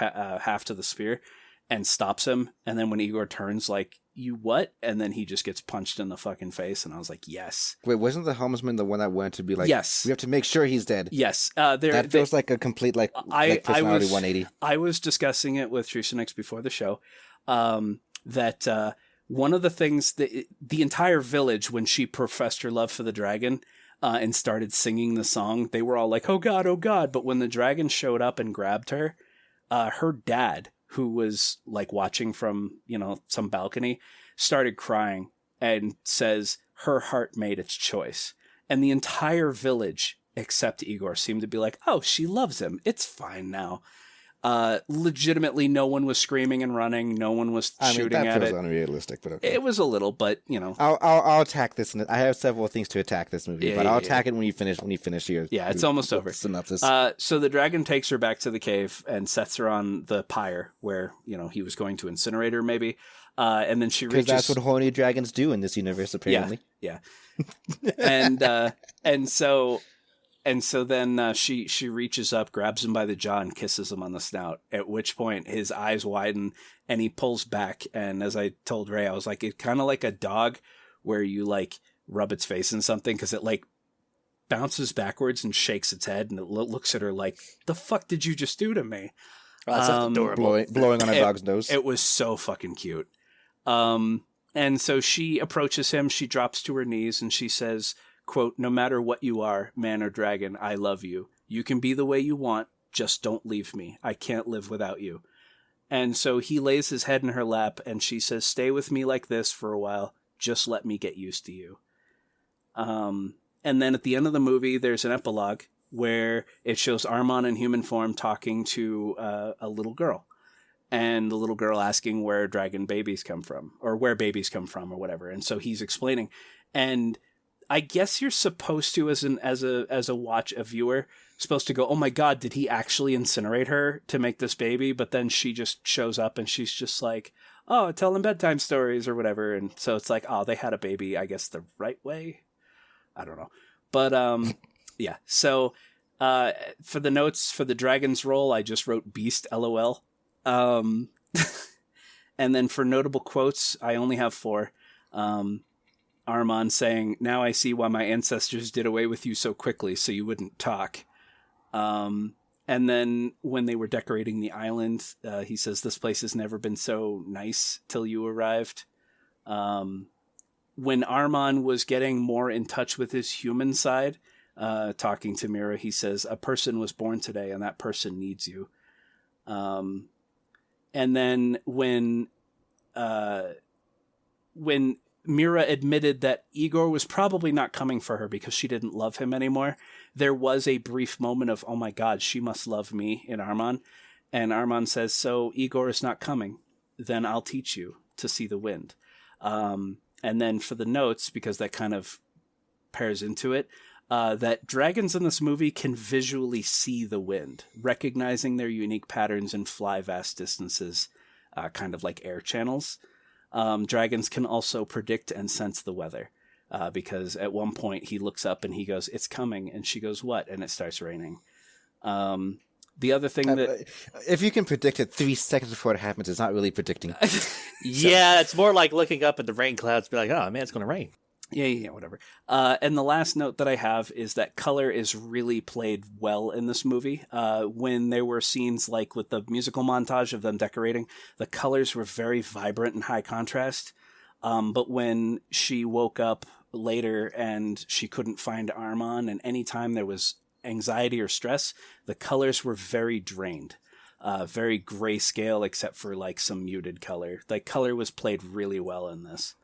haft of the spear and stops him. And then when Igor turns, like, you what? And then he just gets punched in the fucking face. And I was like, yes. Wait, wasn't the helmsman the one that wanted to be like, yes, we have to make sure he's dead? Yes. That feels like a complete, like personality 180. I was discussing it with Trusanix before the show, that one of the things that the entire village, when she professed her love for the dragon and started singing the song, they were all like, oh God, oh God. But when the dragon showed up and grabbed her, her dad, who was like watching from, some balcony, started crying and says her heart made its choice. And the entire village, except Igor, seemed to be like, oh, she loves him. It's fine now. Legitimately, no one was screaming and running. No one was shooting at it. That feels unrealistic, but okay. It was a little, but I'll attack this. I have several things to attack this movie, but I'll attack it when you finish. When you finish here, it's almost over. Synopsis. So the dragon takes her back to the cave and sets her on the pyre where he was going to incinerate her, maybe. And then she reaches. Because that's what horny dragons do in this universe, apparently. Yeah. And so then she reaches up, grabs him by the jaw, and kisses him on the snout. At which point his eyes widen and he pulls back. And as I told Ray, I was like, it's kind of like a dog where you like rub its face in something because it like bounces backwards and shakes its head and it looks at her like, the fuck did you just do to me? Oh, that's adorable. Blowing on a dog's nose. It was so fucking cute. And so she approaches him. She drops to her knees and she says, quote, no matter what you are, man or dragon, I love you. You can be the way you want. Just don't leave me. I can't live without you. And so he lays his head in her lap and she says, stay with me like this for a while. Just let me get used to you. And then at the end of the movie, there's an epilogue where it shows Armand in human form talking to a little girl. And the little girl asking where dragon babies come from or where babies come from or whatever. And so he's explaining. And I guess you're supposed to, as a viewer, supposed to go, oh my God, did he actually incinerate her to make this baby? But then she just shows up and she's just like, oh, tell them bedtime stories or whatever. And so it's like, oh, they had a baby, I guess the right way. I don't know. But yeah. So for the notes for the dragon's role, I just wrote Beast, LOL. And then for notable quotes, I only have 4. Armand saying, now I see why my ancestors did away with you so quickly so you wouldn't talk. And then when they were decorating the island, he says, this place has never been so nice till you arrived. When Armand was getting more in touch with his human side, talking to Mira, he says, a person was born today and that person needs you. And then when Mira admitted that Igor was probably not coming for her because she didn't love him anymore, there was a brief moment of, oh my God, she must love me in Armand. And Armand says, so Igor is not coming. Then I'll teach you to see the wind. And then for the notes, because that kind of pairs into it, that dragons in this movie can visually see the wind, recognizing their unique patterns and fly vast distances, kind of like air channels. Dragons can also predict and sense the weather, because at one point he looks up and he goes, "It's coming," and she goes, "What?" and it starts raining. The other thing that... If you can predict it 3 seconds before it happens, it's not really predicting. Yeah, it's more like looking up at the rain clouds, be like, "Oh man, it's going to rain." Yeah, whatever. And the last note that I have is that color is really played well in this movie. When there were scenes like with the musical montage of them decorating, the colors were very vibrant and high contrast. But when she woke up later and she couldn't find Armand, and anytime there was anxiety or stress, the colors were very drained. Very grayscale, except for like some muted color. Like, color was played really well in this.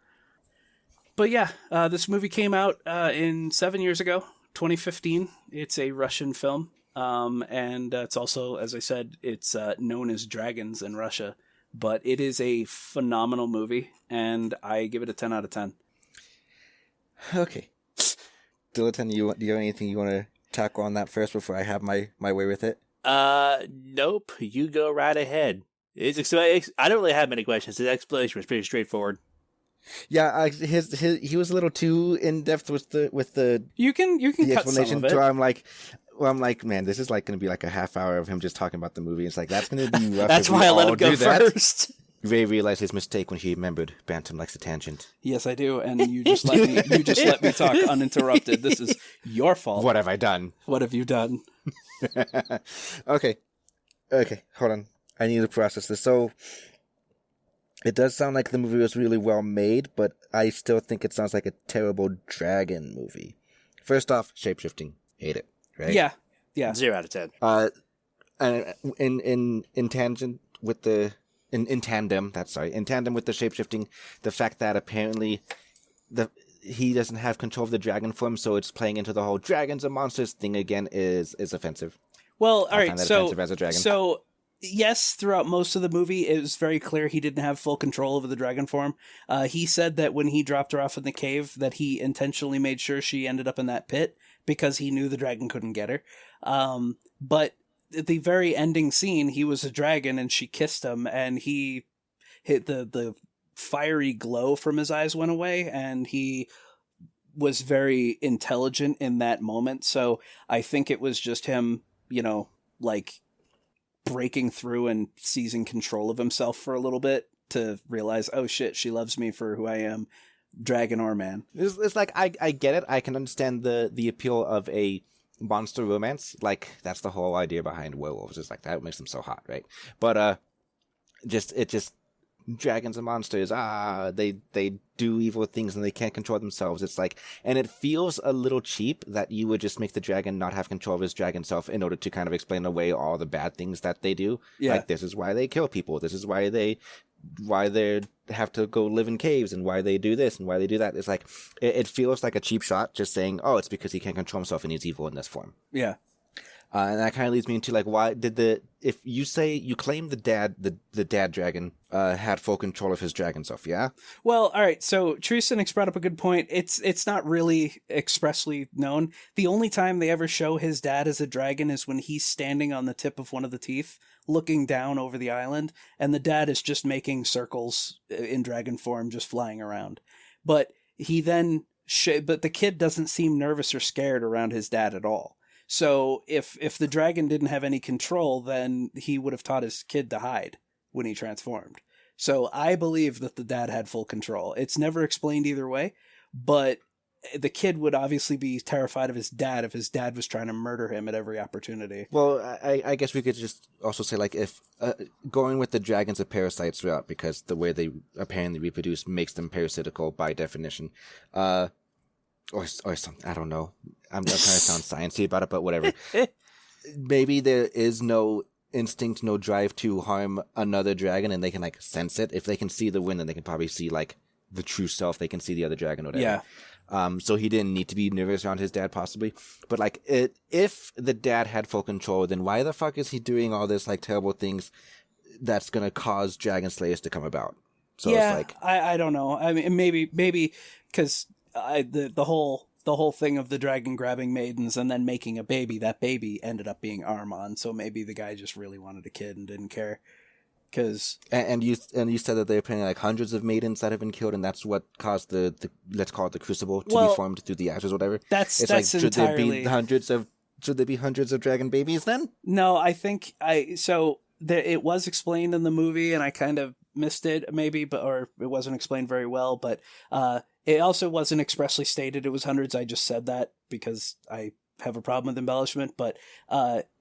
But yeah, this movie came out in 7 years ago, 2015. It's a Russian film. And it's also, as I said, it's known as Dragons in Russia. But it is a phenomenal movie, and I give it a 10 out of 10. Okay. Dilitan, do you have anything you want to tackle on that first before I have my way with it? Nope. You go right ahead. I don't really have many questions. The explanation was pretty straightforward. Yeah, he was a little too in depth with the You can cut explanation. some of it. So I'm like, man, this is like going to be like a half hour of him just talking about the movie. It's like, that's going to be rough. That's why I let him go first. Ray realized his mistake when he remembered Bantam likes a tangent. Yes, I do, and you just let me talk uninterrupted. This is your fault. What have I done? What have you done? Okay, hold on. I need to process this. So, it does sound like the movie was really well made, but I still think it sounds like a terrible dragon movie. First off, shapeshifting. Hate it, right? Yeah. 0 out of 10. And in tangent with the... In tandem with the shapeshifting, the fact that apparently he doesn't have control of the dragon form, so it's playing into the whole dragons and monsters thing again is offensive. Well, all right, offensive as a dragon. So yes, throughout most of the movie, it was very clear he didn't have full control over the dragon form. He said that when he dropped her off in the cave, that he intentionally made sure she ended up in that pit because he knew the dragon couldn't get her. But at the very ending scene, he was a dragon and she kissed him, and he hit the fiery glow from his eyes went away, and he was very intelligent in that moment. So I think it was just him, like breaking through and seizing control of himself for a little bit to realize, oh shit, she loves me for who I am, dragon or man. It's like, I get it. I can understand the appeal of a monster romance. Like, that's the whole idea behind werewolves. It's like, that makes them so hot, right? But just dragons and monsters, they do evil things and they can't control themselves. It's like, and it feels a little cheap that you would just make the dragon not have control of his dragon self in order to kind of explain away all the bad things that they do. Yeah. Like, this is why they kill people. This is why they have to go live in caves, and why they do this and why they do that. It's like, it feels like a cheap shot just saying, oh, it's because he can't control himself and he's evil in this form. Yeah. And that kind of leads me into, like, why did if you claim the dad dragon had full control of his dragon self, yeah? Well, all right, so Teresa brought up a good point. It's not really expressly known. The only time they ever show his dad as a dragon is when he's standing on the tip of one of the teeth, looking down over the island, and the dad is just making circles in dragon form, just flying around. But he then, but the kid doesn't seem nervous or scared around his dad at all. So if the dragon didn't have any control, then he would have taught his kid to hide when he transformed. So I believe that the dad had full control. It's never explained either way, but the kid would obviously be terrified of his dad if his dad was trying to murder him at every opportunity. Well, I guess we could just also say, like, if going with the dragons of parasites route, because the way they apparently reproduce makes them parasitical by definition, or something. I don't know. I'm not trying to sound sciencey about it, but whatever. Maybe there is no instinct, no drive to harm another dragon, and they can, like, sense it. If they can see the wind, then they can probably see, like, the true self. They can see the other dragon or whatever. Yeah. So he didn't need to be nervous around his dad, possibly. But, like, if the dad had full control, then why the fuck is he doing all this, like, terrible things that's gonna cause dragon slayers to come about? So yeah, it's like, I don't know. I mean, maybe because the the whole thing of the dragon grabbing maidens and then making a baby, that baby ended up being Armon. So maybe the guy just really wanted a kid and didn't care. Cause and you said that they're apparently like hundreds of maidens that have been killed, and that's what caused the let's call it the crucible to be formed through the ashes or whatever. That's should entirely... there be hundreds of dragon babies then? No, I think it was explained in the movie, and I kind of missed it maybe, or it wasn't explained very well. But it also wasn't expressly stated it was hundreds. I just said that because I have a problem with embellishment, but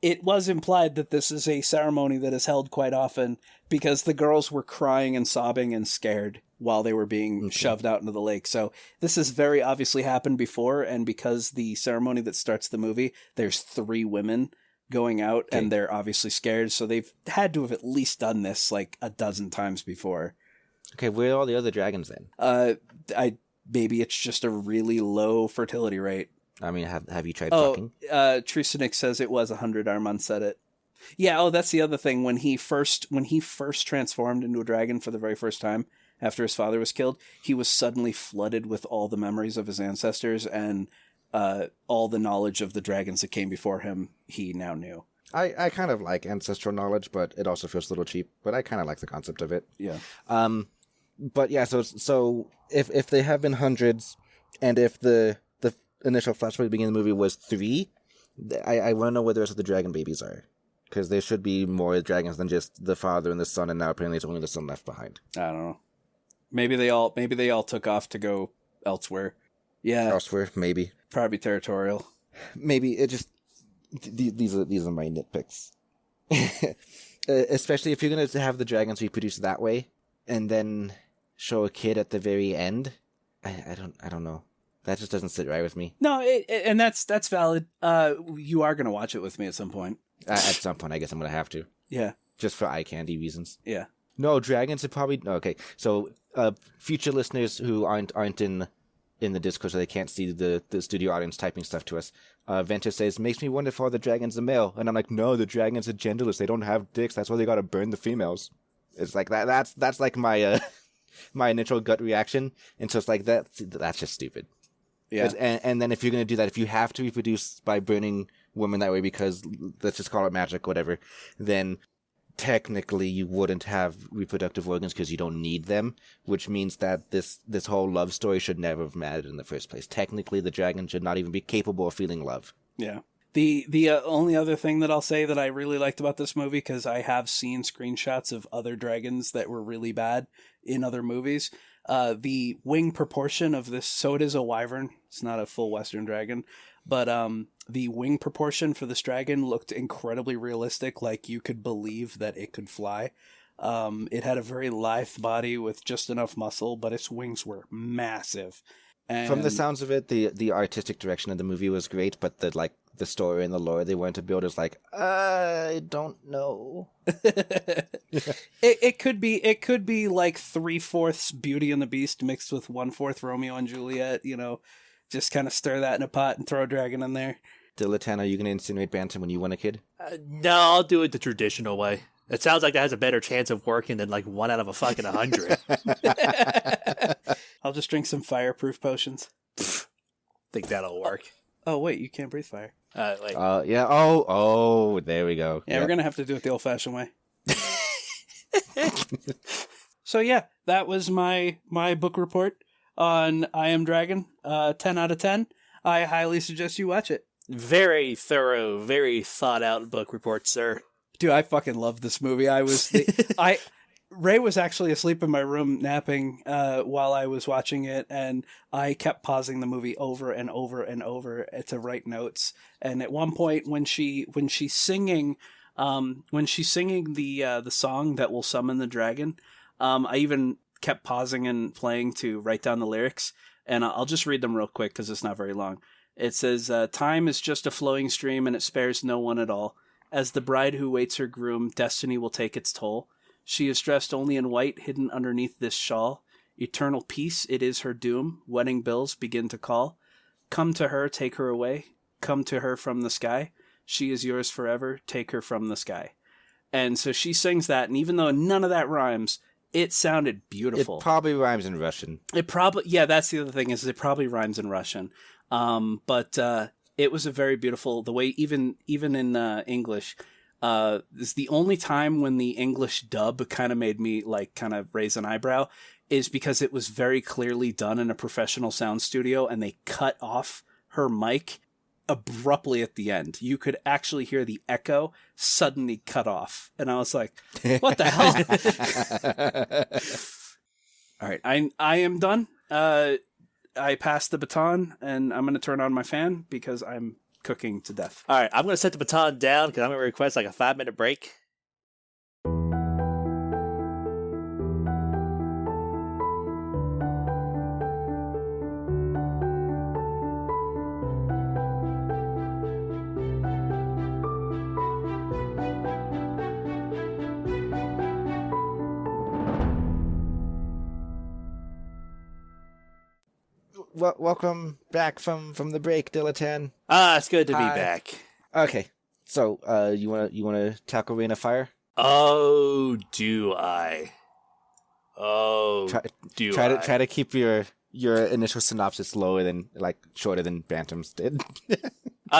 it was implied that this is a ceremony that is held quite often because the girls were crying and sobbing and scared while they were being shoved out into the lake. So this has very obviously happened before, and because the ceremony that starts the movie, there's 3 women going out, and they're obviously scared, so they've had to have at least done this like a dozen times before. Okay, where are all the other dragons then? Maybe it's just a really low fertility rate. I mean, have you tried fucking? Trusanik says it was 100. Armand said it. Yeah. That's the other thing. When he first transformed into a dragon for the very first time after his father was killed, he was suddenly flooded with all the memories of his ancestors and all the knowledge of the dragons that came before him. He now knew. I kind of like ancestral knowledge, but it also feels a little cheap. But I kind of like the concept of it. Yeah. But yeah. So if they have been hundreds, and if the initial flashback at the beginning of the movie was 3, I want to know where the rest of the dragon babies are, because there should be more dragons than just the father and the son, and now apparently it's only the son left behind. I don't know. Maybe they all took off to go elsewhere. Yeah, elsewhere, maybe. Probably territorial. Maybe it just these are my nitpicks. Especially if you're gonna have the dragons reproduce that way, and then show a kid at the very end. I don't know. That just doesn't sit right with me. No, and that's valid. You are going to watch it with me at some point. At some point, I guess I'm going to have to. Yeah. Just for eye candy reasons. Yeah. No, dragons are probably... Okay, so future listeners who aren't in the Discord, so they can't see the studio audience typing stuff to us, Venter says, makes me wonder if all the dragons are male. And I'm like, no, the dragons are genderless. They don't have dicks. That's why they got to burn the females. It's like that. That's like my my initial gut reaction. And so it's like, that's just stupid. Yeah. And then if you're going to do that, if you have to reproduce by burning women that way because, let's just call it magic, whatever, then technically you wouldn't have reproductive organs because you don't need them, which means that this whole love story should never have mattered in the first place. Technically, the dragon should not even be capable of feeling love. Yeah. The only other thing that I'll say that I really liked about this movie, because I have seen screenshots of other dragons that were really bad in other movies, the wing proportion of this, so it is a wyvern, it's not a full Western dragon, but the wing proportion for this dragon looked incredibly realistic, like you could believe that it could fly. It had a very lithe body with just enough muscle, but its wings were massive. And from the sounds of it, the artistic direction of the movie was great, but the story and the lore they wanted to build is like, I don't know. It could be like 3/4 Beauty and the Beast mixed with 1/4 Romeo and Juliet, just kind of stir that in a pot and throw a dragon in there. Dilitan, are you going to insinuate Bantam when you want a kid? No, I'll do it the traditional way. It sounds like that has a better chance of working than like 1 out of a fucking 100. I'll just drink some fireproof potions. Think that'll work. Oh wait, you can't breathe fire. Wait. Yeah. Oh, there we go. Yeah, we're gonna have to do it the old-fashioned way. So yeah, that was my book report on I Am Dragon. 10 out of 10. I highly suggest you watch it. Very thorough, very thought out book report, sir. Dude, I fucking love this movie. Ray was actually asleep in my room napping while I was watching it, and I kept pausing the movie over and over and over to write notes. And at one point, when she's singing the song that will summon the dragon, I even kept pausing and playing to write down the lyrics. And I'll just read them real quick because it's not very long. It says, "Time is just a flowing stream, and it spares no one at all. As the bride who waits her groom, destiny will take its toll. She is dressed only in white, hidden underneath this shawl. Eternal peace, it is her doom. Wedding bells begin to call. Come to her, take her away. Come to her from the sky. She is yours forever, take her from the sky." And so she sings that, and even though none of that rhymes, it sounded beautiful. It probably rhymes in Russian. Yeah, that's the other thing, is it probably rhymes in Russian. But it was a very beautiful, the way, even in English, is the only time when the English dub kind of made me like kind of raise an eyebrow, is because it was very clearly done in a professional sound studio, and they cut off her mic abruptly at the end. You could actually hear the echo suddenly cut off, and I was like, what the hell? All right, I am done. I passed the baton, and I'm going to turn on my fan because I'm cooking to death. All right, I'm going to set the baton down because I'm going to request like a 5-minute break. Welcome back from the break, Dilitan. It's good to be back. Okay, so you wanna tackle Rain of Fire? Oh, do I? Oh, try to keep your initial synopsis shorter than Bantam's did.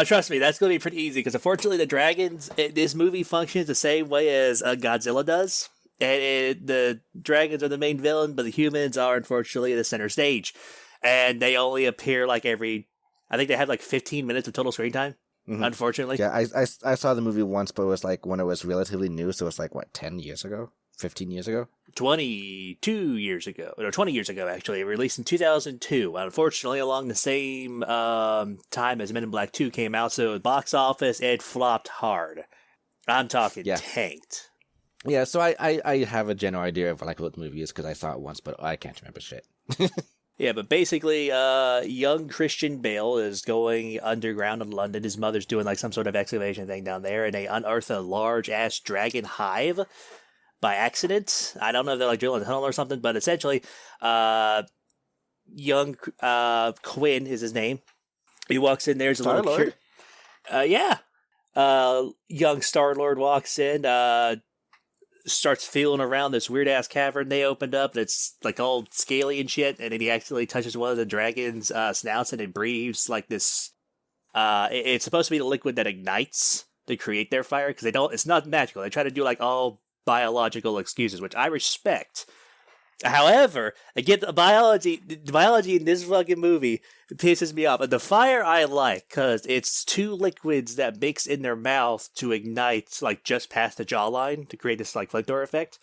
Trust me, that's gonna be pretty easy because unfortunately, the dragons. This movie functions the same way as Godzilla does. And the dragons are the main villain, but the humans are unfortunately the center stage. And they only appear like every, I think they have like 15 minutes of total screen time, unfortunately. Yeah, I saw the movie once, but it was like when it was relatively new, so it's like, what, 10 years ago? 15 years ago? 22 years ago, or 20 years ago, actually. It released in 2002. Unfortunately, along the same time as Men in Black 2 came out, so box office, it flopped hard. I'm talking tanked. Yeah, so I have a general idea of like what the movie is because I saw it once, but I can't remember shit. Yeah, but basically, young Christian Bale is going underground in London. His mother's doing like some sort of excavation thing down there, and they unearth a large-ass dragon hive by accident. I don't know if they're like drilling a tunnel or something, but essentially, young Quinn is his name. He walks in, there's a Star-Lord? Young Star-Lord walks in, starts feeling around this weird ass cavern they opened up that's like all scaly and shit, and then he accidentally touches one of the dragon's snouts and it breathes like this. It's supposed to be the liquid that ignites to create their fire because it's not magical. They try to do like all biological excuses, which I respect. However, again, the biology in this fucking movie pisses me off. The fire I like because it's two liquids that mix in their mouth to ignite, like just past the jawline to create this like flamethrower effect.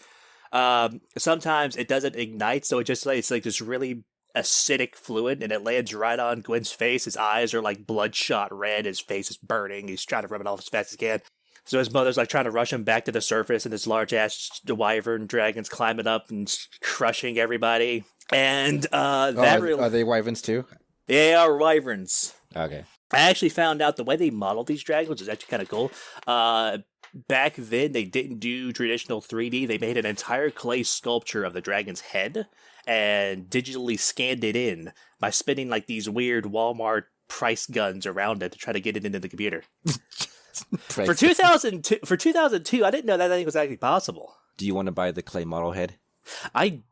Sometimes it doesn't ignite, so it's like this really acidic fluid, and it lands right on Gwen's face. His eyes are like bloodshot red. His face is burning. He's trying to rub it off as fast as he can. So his mother's like trying to rush him back to the surface, and this large-ass wyvern dragon's climbing up and crushing everybody. And are they wyverns too? They are wyverns. Okay. I actually found out the way they modeled these dragons, which is actually kind of cool. Back then, they didn't do traditional 3D. They made an entire clay sculpture of the dragon's head and digitally scanned it in by spinning like these weird Walmart price guns around it to try to get it into the computer. For 2002, I didn't know that thing was actually possible. Do you want to buy the clay model head? I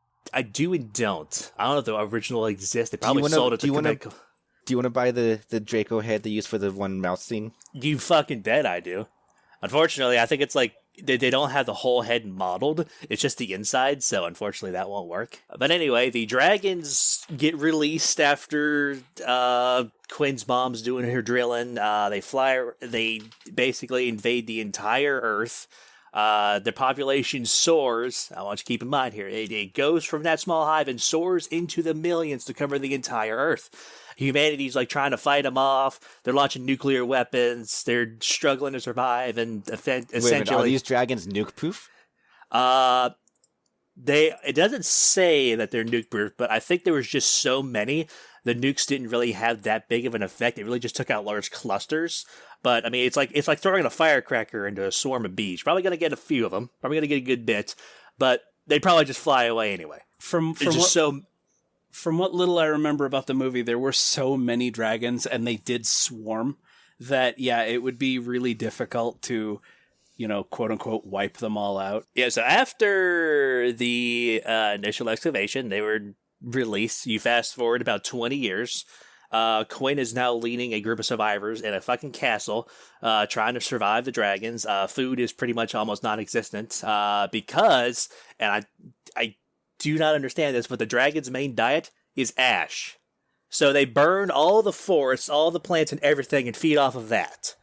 do and don't. I don't know if the original exists. They probably sold it to Connect. Do you want to buy the Draco head they use for the one mouth scene? You fucking bet I do. Unfortunately, I think it's like they don't have the whole head modeled. It's just the inside, so unfortunately that won't work. But anyway, the dragons get released after Quinn's mom's doing her drilling. They basically invade the entire Earth. The population soars. I want you to keep in mind here, it goes from that small hive and soars into the millions to cover the entire Earth. Humanity's like trying to fight them off. They're launching nuclear weapons. They're struggling to survive, and essentially, are these dragons nuke proof? It doesn't say that they're nuke proof, but I think there was just so many. The nukes didn't really have that big of an effect. It really just took out large clusters. But I mean, it's like throwing a firecracker into a swarm of bees. Probably going to get a few of them. Probably going to get a good bit, but they'd probably just fly away anyway. From what little I remember about the movie, there were so many dragons, and they did swarm, that, yeah, it would be really difficult to, quote-unquote, wipe them all out. Yeah, so after the initial excavation, they were released. You fast forward about 20 years. Quinn is now leading a group of survivors in a fucking castle, trying to survive the dragons. Food is pretty much almost non-existent, because, and I do not understand this, but the dragon's main diet is ash. So they burn all the forests, all the plants and everything and feed off of that.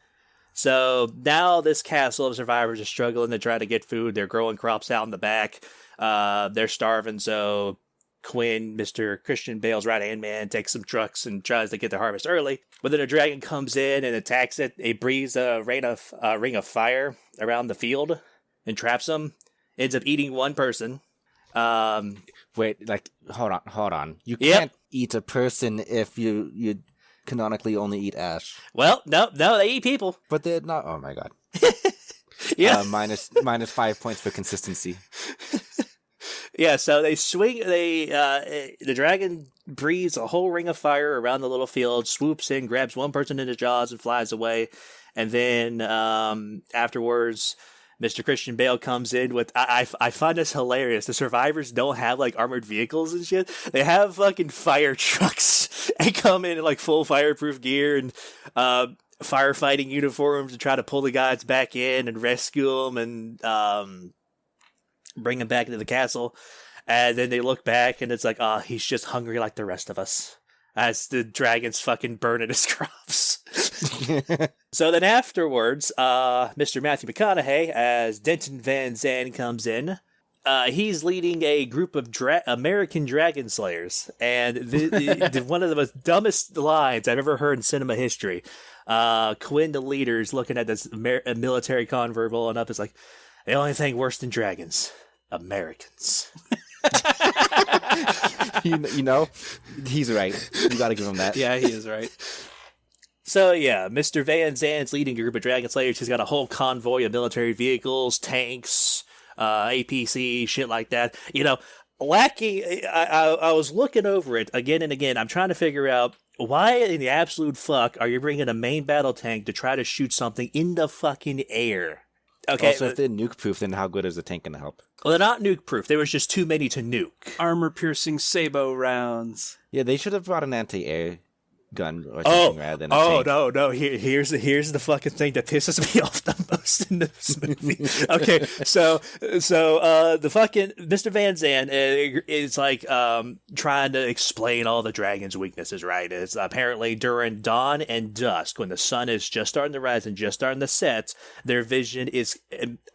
So now this castle of survivors is struggling to try to get food. They're growing crops out in the back. They're starving, so Quinn, Mr. Christian Bale's right-hand man, takes some trucks and tries to get their harvest early. But then a dragon comes in and attacks it. It breathes a ring of fire around the field and traps them. Ends up eating one person. Wait, like, hold on. You can't eat a person if you canonically only eat ash. Well, no, they eat people. But they're not. Oh my god. Yeah. Minus 5 points for consistency. Yeah, so they swing. The dragon breathes a whole ring of fire around the little field, swoops in, grabs one person in the jaws, and flies away. And then afterwards, Mr. Christian Bale comes in with. I find this hilarious. The survivors don't have like armored vehicles and shit. They have fucking fire trucks and come in like full fireproof gear and firefighting uniforms to try to pull the guys back in and rescue them and bring him back into the castle. And then they look back and it's like, he's just hungry like the rest of us. As the dragon's fucking burning his crops. So then afterwards, Mr. Matthew McConaughey, as Denton Van Zandt, comes in. He's leading a group of American dragon slayers. And one of the most dumbest lines I've ever heard in cinema history. Quinn, the leader, is looking at this military convert rolling up. It's like, the only thing worse than dragons, Americans. you know, he's right. You gotta give him that. Yeah, he is right. So yeah, Mr. Van Zandt's leading a group of dragon slayers. He's got a whole convoy of military vehicles, tanks, APC, shit like that. You know, lacking. I was looking over it again and again. I'm trying to figure out why in the absolute fuck are you bringing a main battle tank to try to shoot something in the fucking air? Okay. Also, if they're nuke-proof, then how good is the tank going to help? Well, they're not nuke-proof. There was just too many to nuke. Armor-piercing sabot rounds. Yeah, they should have brought an anti-air gun or something rather than a tank. No. Here's the fucking thing that pisses me off the most in this movie. Okay, so the fucking Mr. Van Zandt is like trying to explain all the dragon's weaknesses, right? It's apparently during dawn and dusk, when the sun is just starting to rise and just starting to set, their vision is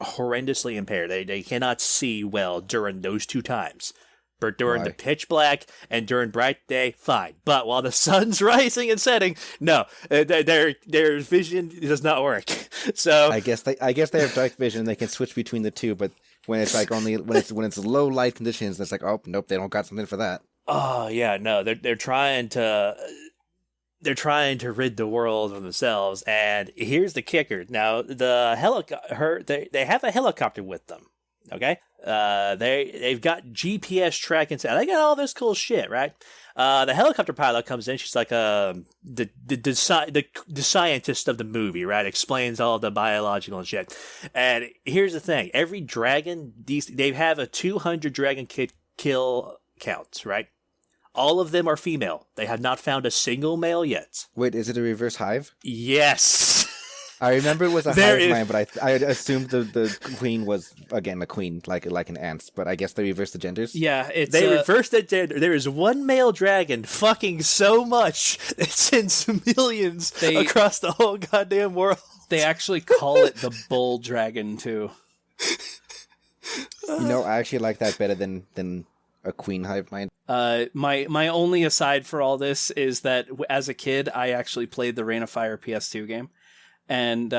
horrendously impaired. They cannot see well during those two times. But during the pitch black and during bright day, fine. But while the sun's rising and setting, no, their vision does not work. So I guess they have dark vision. They can switch between the two, but when it's like only when it's low light conditions, it's like, oh nope, they don't got something for that. Oh yeah, no, they're trying to rid the world of themselves. And here's the kicker: now they have a helicopter with them. Okay, they've got GPS tracking. They got all this cool shit, right? The helicopter pilot comes in. She's like the scientist of the movie, right? Explains all the biological and shit. And here's the thing: every dragon, they have a 200 dragon kill count, right? All of them are female. They have not found a single male yet. Wait, is it a reverse hive? Yes. I remember it was a hive mind, but I assumed the queen was, again, a queen, like an ant. But I guess they reversed the genders? Yeah, they reversed the gender. There is one male dragon fucking so much it sends millions across the whole goddamn world. They actually call it the bull dragon, too. You know, I actually like that better than a queen hive mind. My only aside for all this is that as a kid, I actually played the Reign of Fire PS2 game. And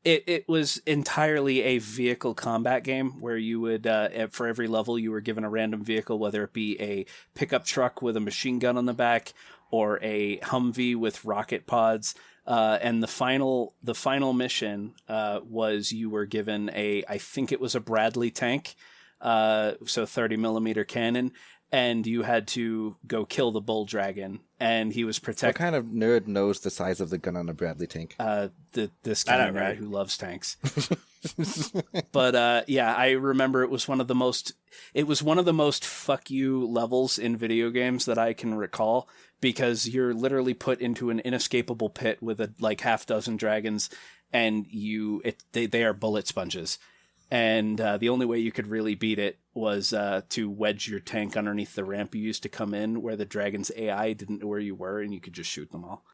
it was entirely a vehicle combat game where you would, for every level, you were given a random vehicle, whether it be a pickup truck with a machine gun on the back or a Humvee with rocket pods. And the final mission was you were given I think it was a Bradley tank, so 30 millimeter cannon. and you had to go kill the bull dragon, and he was What protected. kind of nerd knows the size of the gun on a Bradley tank? This kind of guy who loves tanks. But yeah, I remember it was one of the most fuck you levels in video games that I can recall, because you're literally put into an inescapable pit with like half dozen dragons, and they are bullet sponges. And the only way you could really beat it was to wedge your tank underneath the ramp you used to come in, where the dragon's AI didn't know where you were, and you could just shoot them all.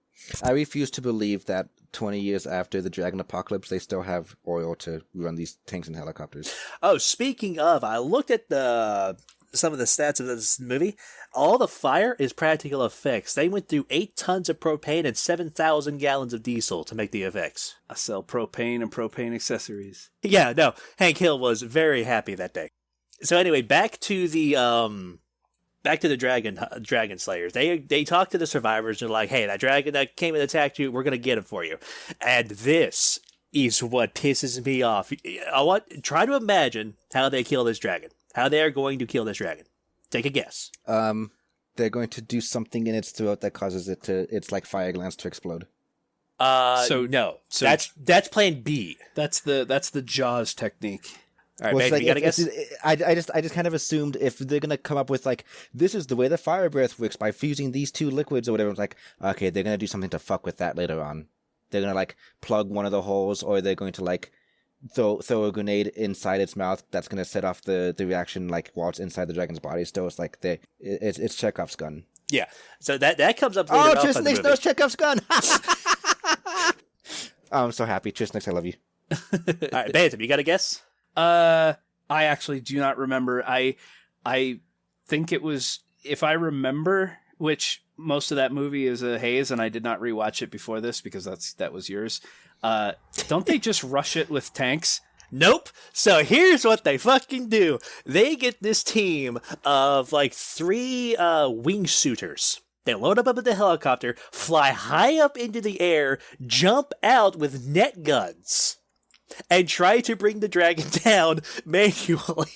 I refuse to believe that 20 years after the Dragon Apocalypse, they still have oil to run these tanks and helicopters. Oh, speaking of, I looked at some of the stats of this movie. All the fire is practical effects. They went through 8 tons of propane and 7,000 gallons of diesel to make the effects. I sell propane and propane accessories. Yeah, no, Hank Hill was very happy that day. So anyway, back to the dragon slayers. They talk to the survivors and they're like, hey, that dragon that came and attacked you, we're gonna get him for you. And this is what pisses me off. Try to imagine how they kill this dragon. How they are going to kill this dragon. Take a guess. They're going to do something in its throat that causes its like fire glands to explode. No. So that's plan B. That's the Jaws technique. All right, babe, you got to guess? I just kind of assumed if they're going to come up with, like, this is the way the fire breath works by fusing these two liquids or whatever. It's like, okay, they're going to do something to fuck with that later on. They're going to, like, plug one of the holes, or they're going to, like, throw a grenade inside its mouth that's going to set off the reaction, like, while it's inside the dragon's body. Still, it's like, it's Chekhov's gun. Yeah, so that comes up later. Oh, Trisnix knows Chekhov's gun! Oh, I'm so happy. Trisnix, I love you. All right, Bantam, you got a guess? I actually do not remember. I think it was, if I remember, which most of that movie is a haze, and I did not rewatch it before this because that was yours. Don't they just rush it with tanks? Nope. So here's what they fucking do. They get this team of like 3 wingsuiters. They load up with the helicopter, fly high up into the air, jump out with net guns, and try to bring the dragon down manually.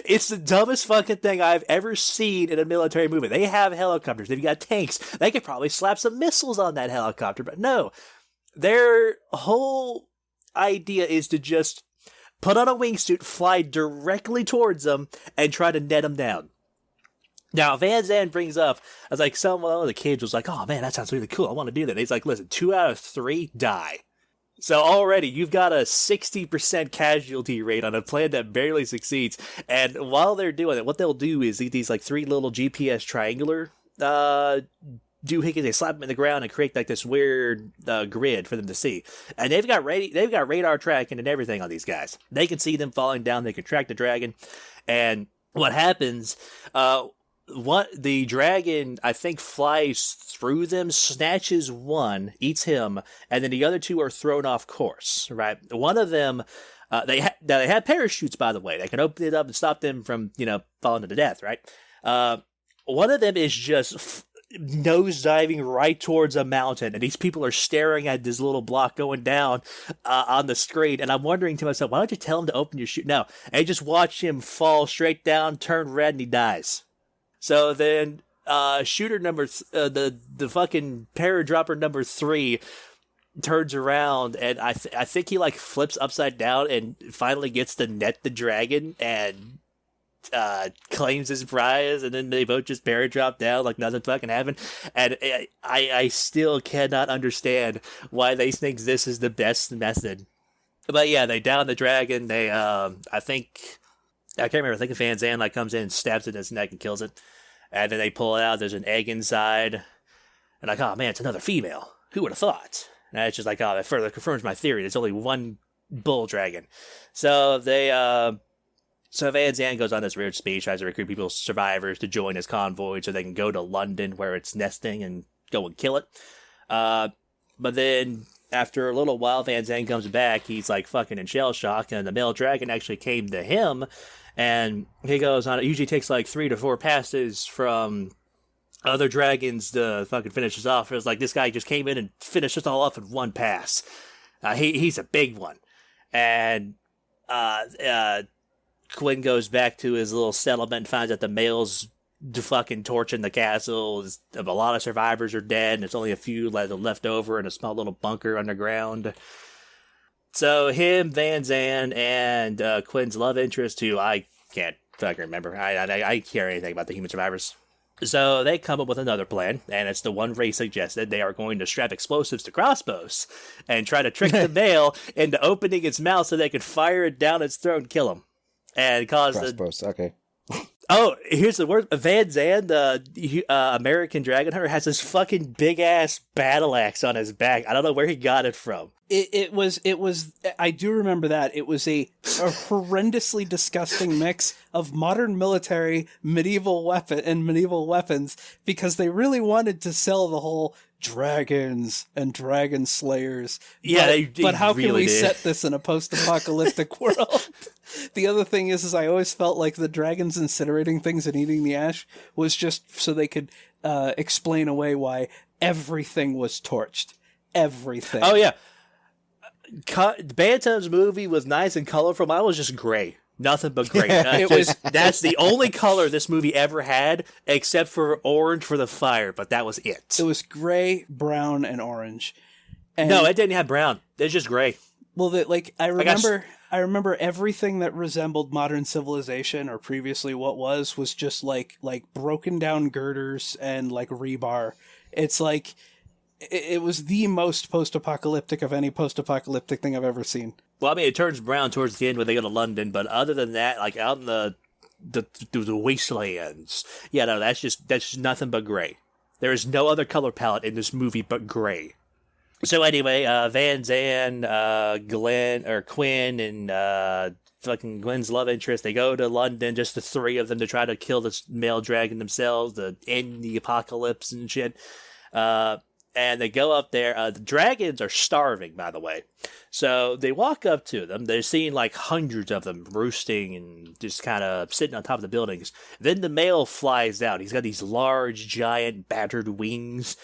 It's the dumbest fucking thing I've ever seen in a military movie. They have helicopters. They've got tanks. They could probably slap some missiles on that helicopter, but no. Their whole idea is to just put on a wingsuit, fly directly towards them, and try to net them down. Now, Van Zandt brings up, I was like, one of the kids was like, oh man, that sounds really cool. I want to do that. And he's like, listen, 2 out of 3 die. So already you've got a 60% casualty rate on a plan that barely succeeds. And while they're doing it, what they'll do is these like 3 little GPS triangular doohickeys. They slap them in the ground and create like this weird grid for them to see. And they've got radar tracking and everything on these guys. They can see them falling down. They can track the dragon. And what happens? The dragon, I think, flies through them, snatches one, eats him, and then the other 2 are thrown off course, right? One of them, they had parachutes, by the way. They can open it up and stop them from, falling to death, right? One of them is just nose diving right towards a mountain, and these people are staring at this little block going down on the screen, and I'm wondering to myself, why don't you tell him to open your chute? No, and just watch him fall straight down, turn red, and he dies. So then, shooter number, the fucking paradropper number 3 turns around, and I think he like flips upside down and finally gets to net the dragon and claims his prize, and then they both just paradrop down like nothing fucking happened. And I still cannot understand why they think this is the best method. But yeah, they down the dragon. They I can't remember. I think Van Zandt like comes in and stabs it in its neck and kills it. And then they pull it out. There's an egg inside. And like, oh man, it's another female. Who would have thought? And it's just like, oh, that further confirms my theory. There's only one bull dragon. So so Van Zandt goes on this weird speech, tries to recruit people, survivors, to join his convoy so they can go to London where it's nesting and go and kill it. But then after a little while, Van Zandt comes back. He's like fucking in shell shock, and the male dragon actually came to him. And he goes on, it usually takes like 3 to 4 passes from other dragons to fucking finish us off. It was like this guy just came in and finished us all off in one pass. He's a big one. And Quinn goes back to his little settlement and finds out the male's fucking torching the castle. A lot of survivors are dead, and there's only a few left over in a small little bunker underground. So him, Van Zandt, and Quinn's love interest, who I can't fucking remember. I care anything about the human survivors. So they come up with another plan, and it's the one Ray suggested. They are going to strap explosives to crossbows and try to trick the male into opening its mouth so they could fire it down its throat and kill him. And cause crossbows, okay. Oh, here's the word. Van Zandt, the American dragon hunter, has this fucking big-ass battle axe on his back. I don't know where he got it from. It was, I do remember that. It was a horrendously disgusting mix of modern military, medieval weapons, because they really wanted to sell the whole dragons and dragon slayers. Yeah, but how really can we did. set this in a post-apocalyptic world? The other thing is I always felt like the dragons incinerating things and eating the ash was just so they could explain away why everything was torched. Everything. Oh, yeah. Bantam's movie was nice and colorful. Mine was just gray. Nothing but gray. That's the only color this movie ever had, except for orange for the fire, but that was it. It was gray, brown, and orange. And, no, it didn't have brown. It's just gray. Well, I remember everything that resembled modern civilization or previously what was just like broken down girders and like rebar. It's like it was the most post-apocalyptic of any post-apocalyptic thing I've ever seen. Well, I mean, it turns brown towards the end when they go to London, but other than that, like out in the wastelands, yeah, no, that's just nothing but gray. There is no other color palette in this movie but gray. So anyway, Van Zandt, Quinn, and fucking Gwen's love interest, they go to London, just the three of them, to try to kill this male dragon themselves, to end the apocalypse and shit. And they go up there. The dragons are starving, by the way. So they walk up to them. They're seeing like hundreds of them roosting and just kind of sitting on top of the buildings. Then the male flies out. He's got these large, giant, battered wings.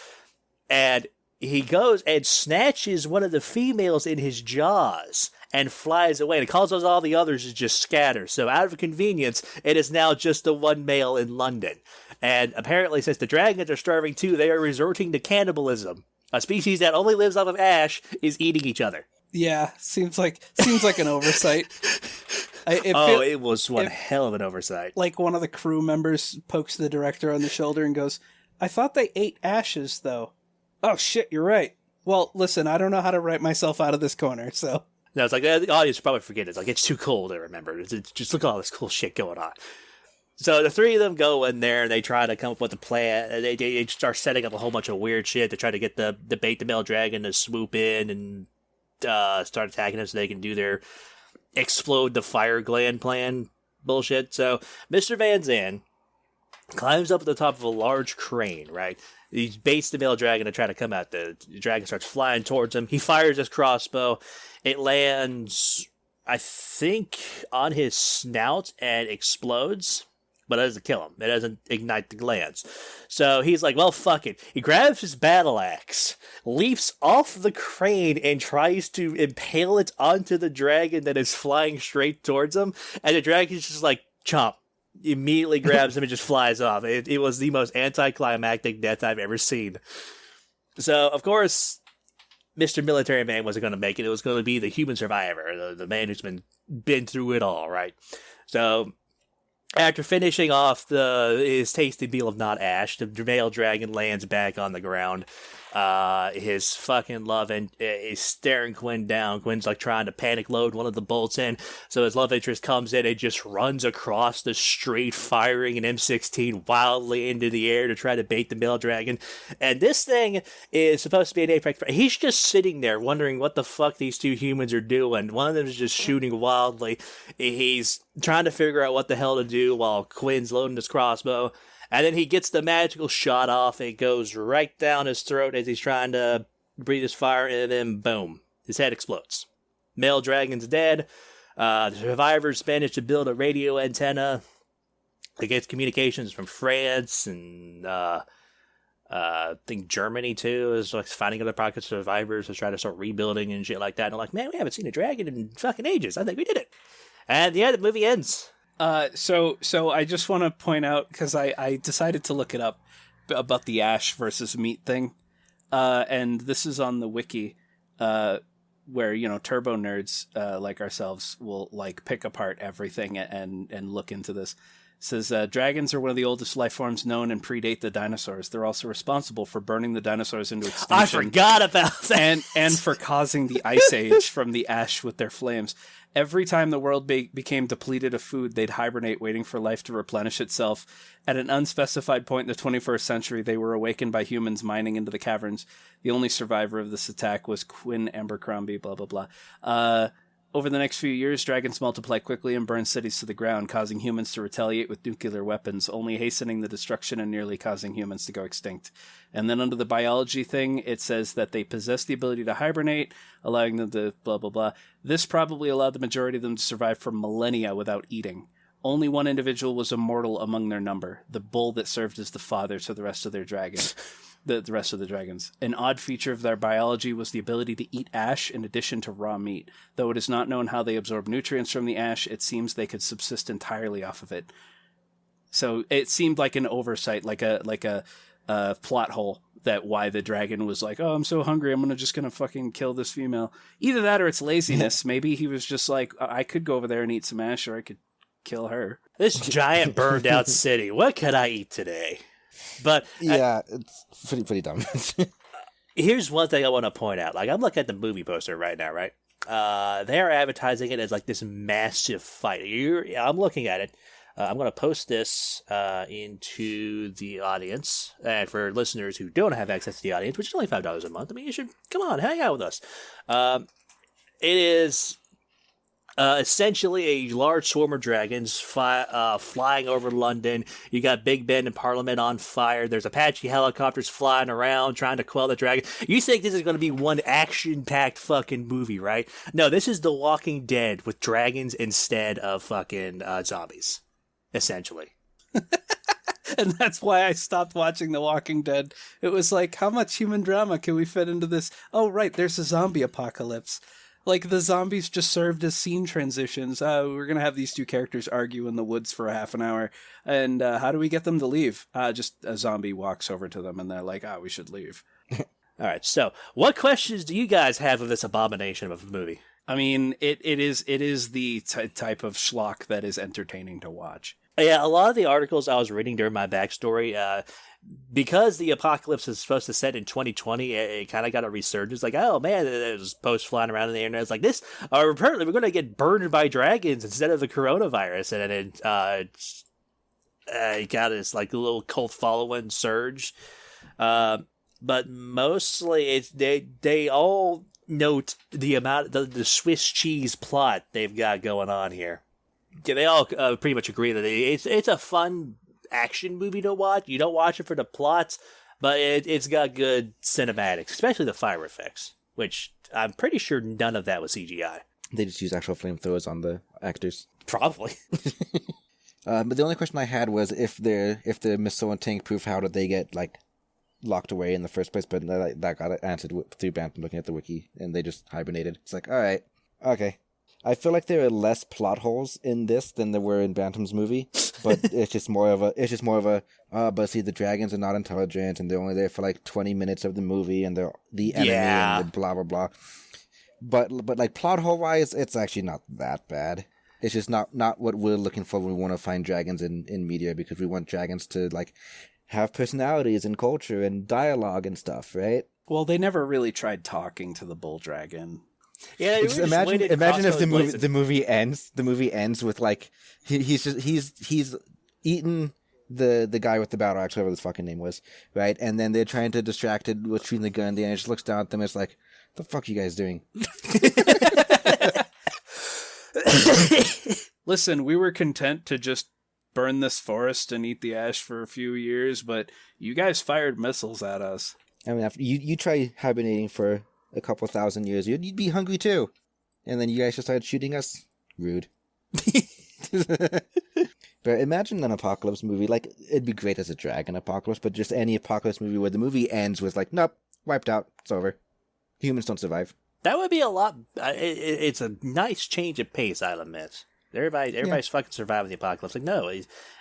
And he goes and snatches one of the females in his jaws and flies away. And causes all the others to just scatter. So out of convenience, it is now just the one male in London. And apparently, since the dragons are starving too, they are resorting to cannibalism. A species that only lives off of ash is eating each other. Yeah, seems like an oversight. It was one hell of an oversight. Like one of the crew members pokes the director on the shoulder and goes, "I thought they ate ashes, though." Oh shit, you're right. Well, listen, I don't know how to write myself out of this corner, so. No, it's like the audience probably forget. It's like it's too cool to remember. It's just look at all this cool shit going on. So the three of them go in there and they try to come up with a plan. They start setting up a whole bunch of weird shit to try to get the bait the male dragon to swoop in and start attacking them so they can do their explode the fire gland plan bullshit. So Mr. Van Zandt climbs up at the top of a large crane, right? He baits the male dragon to try to come out. The dragon starts flying towards him. He fires his crossbow. It lands, I think, on his snout and explodes. But it doesn't kill him. It doesn't ignite the glands. So he's like, well, fuck it. He grabs his battle axe, leaps off the crane, and tries to impale it onto the dragon that is flying straight towards him. And the dragon's just like, chomp. Immediately grabs him and just flies off. It was the most anticlimactic death I've ever seen. So, of course, Mr. Military Man wasn't going to make it. It was going to be the human survivor, the man who's been through it all, right? So after finishing off his tasty meal of not ash, the male dragon lands back on the ground. His fucking love is staring Quinn down. Quinn's like trying to panic load one of the bolts in. So his love interest comes in and just runs across the street, firing an M16 wildly into the air to try to bait the male dragon. And this thing is supposed to be an apex. He's just sitting there wondering what the fuck these two humans are doing. One of them is just shooting wildly. He's trying to figure out what the hell to do while Quinn's loading his crossbow. And then he gets the magical shot off. It goes right down his throat as he's trying to breathe his fire, and then boom, his head explodes. Male dragon's dead. The survivors managed to build a radio antenna that gets communications from France and I think Germany too is like finding other pockets of survivors to try to start rebuilding and shit like that. And I'm like, man, we haven't seen a dragon in fucking ages. I think we did it. And yeah, the movie ends. So I just want to point out, because I decided to look it up about the ash versus meat thing, and this is on the wiki, where turbo nerds like ourselves will like pick apart everything and look into this. It says dragons are one of the oldest life forms known and predate the dinosaurs. They're also responsible for burning the dinosaurs into extinction. I forgot about that. And for causing the ice age from the ash with their flames. Every time the world became depleted of food, they'd hibernate, waiting for life to replenish itself. At an unspecified point in the 21st century, they were awakened by humans mining into the caverns. The only survivor of this attack was Quinn Abercrombie, blah, blah, blah. Over the next few years, dragons multiply quickly and burn cities to the ground, causing humans to retaliate with nuclear weapons, only hastening the destruction and nearly causing humans to go extinct. And then under the biology thing, it says that they possess the ability to hibernate, allowing them to blah, blah, blah. This probably allowed the majority of them to survive for millennia without eating. Only one individual was immortal among their number, the bull that served as the father to the rest of their dragons. The rest of the dragons. An odd feature of their biology was the ability to eat ash in addition to raw meat. Though it is not known how they absorb nutrients from the ash, it seems they could subsist entirely off of it. So it seemed like an oversight, like a plot hole, that why the dragon was like, oh, I'm so hungry, I'm just gonna fucking kill this female. Either that or it's laziness. Maybe he was just like, I could go over there and eat some ash, or I could kill her. This giant burned out city. What could I eat today? But yeah, it's pretty dumb. Here's one thing I want to point out. Like, I'm looking at the movie poster right now, right? They're advertising it as like this massive fight. I'm looking at it. I'm going to post this into the audience. And for listeners who don't have access to the audience, which is only $5 a month, I mean, you should come on, hang out with us. It is essentially a large swarm of dragons flying over London. You got Big Ben and Parliament on fire. There's Apache helicopters flying around trying to quell the dragon. You think this is going to be one action-packed fucking movie, right? No, this is The Walking Dead with dragons instead of fucking zombies, essentially. And that's why I stopped watching The Walking Dead. It was like, how much human drama can we fit into this? Oh, right, there's a zombie apocalypse. Like, the zombies just served as scene transitions. We're going to have these two characters argue in the woods for a half an hour. And how do we get them to leave? Just a zombie walks over to them and they're like, we should leave. All right, so what questions do you guys have of this abomination of a movie? I mean, it is the type of schlock that is entertaining to watch. Yeah, a lot of the articles I was reading during my backstory, because the apocalypse is supposed to set in 2020, it kind of got a resurgence. Like, oh man, there's posts flying around in the internet. It's like this, apparently we're going to get burned by dragons instead of the coronavirus, and it got this like little cult following surge. But mostly they all note the amount, the Swiss cheese plot they've got going on here. Yeah, they all pretty much agree that it's a fun action movie to watch. You don't watch it for the plots, but it's got good cinematics, especially the fire effects, which I'm pretty sure none of that was CGI. They just use actual flamethrowers on the actors. Probably. But the only question I had was if the missile and tank proof, how did they get like locked away in the first place? But that got answered through Bantam looking at the wiki, and they just hibernated. It's like, all right, okay. I feel like there are less plot holes in this than there were in Bantam's movie, but it's just more of a but see, the dragons are not intelligent and they're only there for like 20 minutes of the movie and they're the enemy and blah blah blah. But like plot hole wise, it's actually not that bad. It's just not what we're looking for when we want to find dragons in media, because we want dragons to like have personalities and culture and dialogue and stuff, right? Well, they never really tried talking to the bull dragon. Yeah, imagine if the movie ends with like he's eaten the guy with the battle axe, whatever his fucking name was, right? And then they're trying to distract it with shooting the gun. And it just looks down at them. And it's like, the fuck are you guys doing? Listen, we were content to just burn this forest and eat the ash for a few years, but you guys fired missiles at us. I mean, after you try hibernating for a couple thousand years, you'd be hungry too. And then you guys just started shooting us? Rude. But imagine an apocalypse movie. Like, it'd be great as a dragon apocalypse, but just any apocalypse movie where the movie ends with like, nope, wiped out, it's over. Humans don't survive. That would be a lot. It's a nice change of pace, I'll admit. Everybody's fucking surviving the apocalypse. Like, no,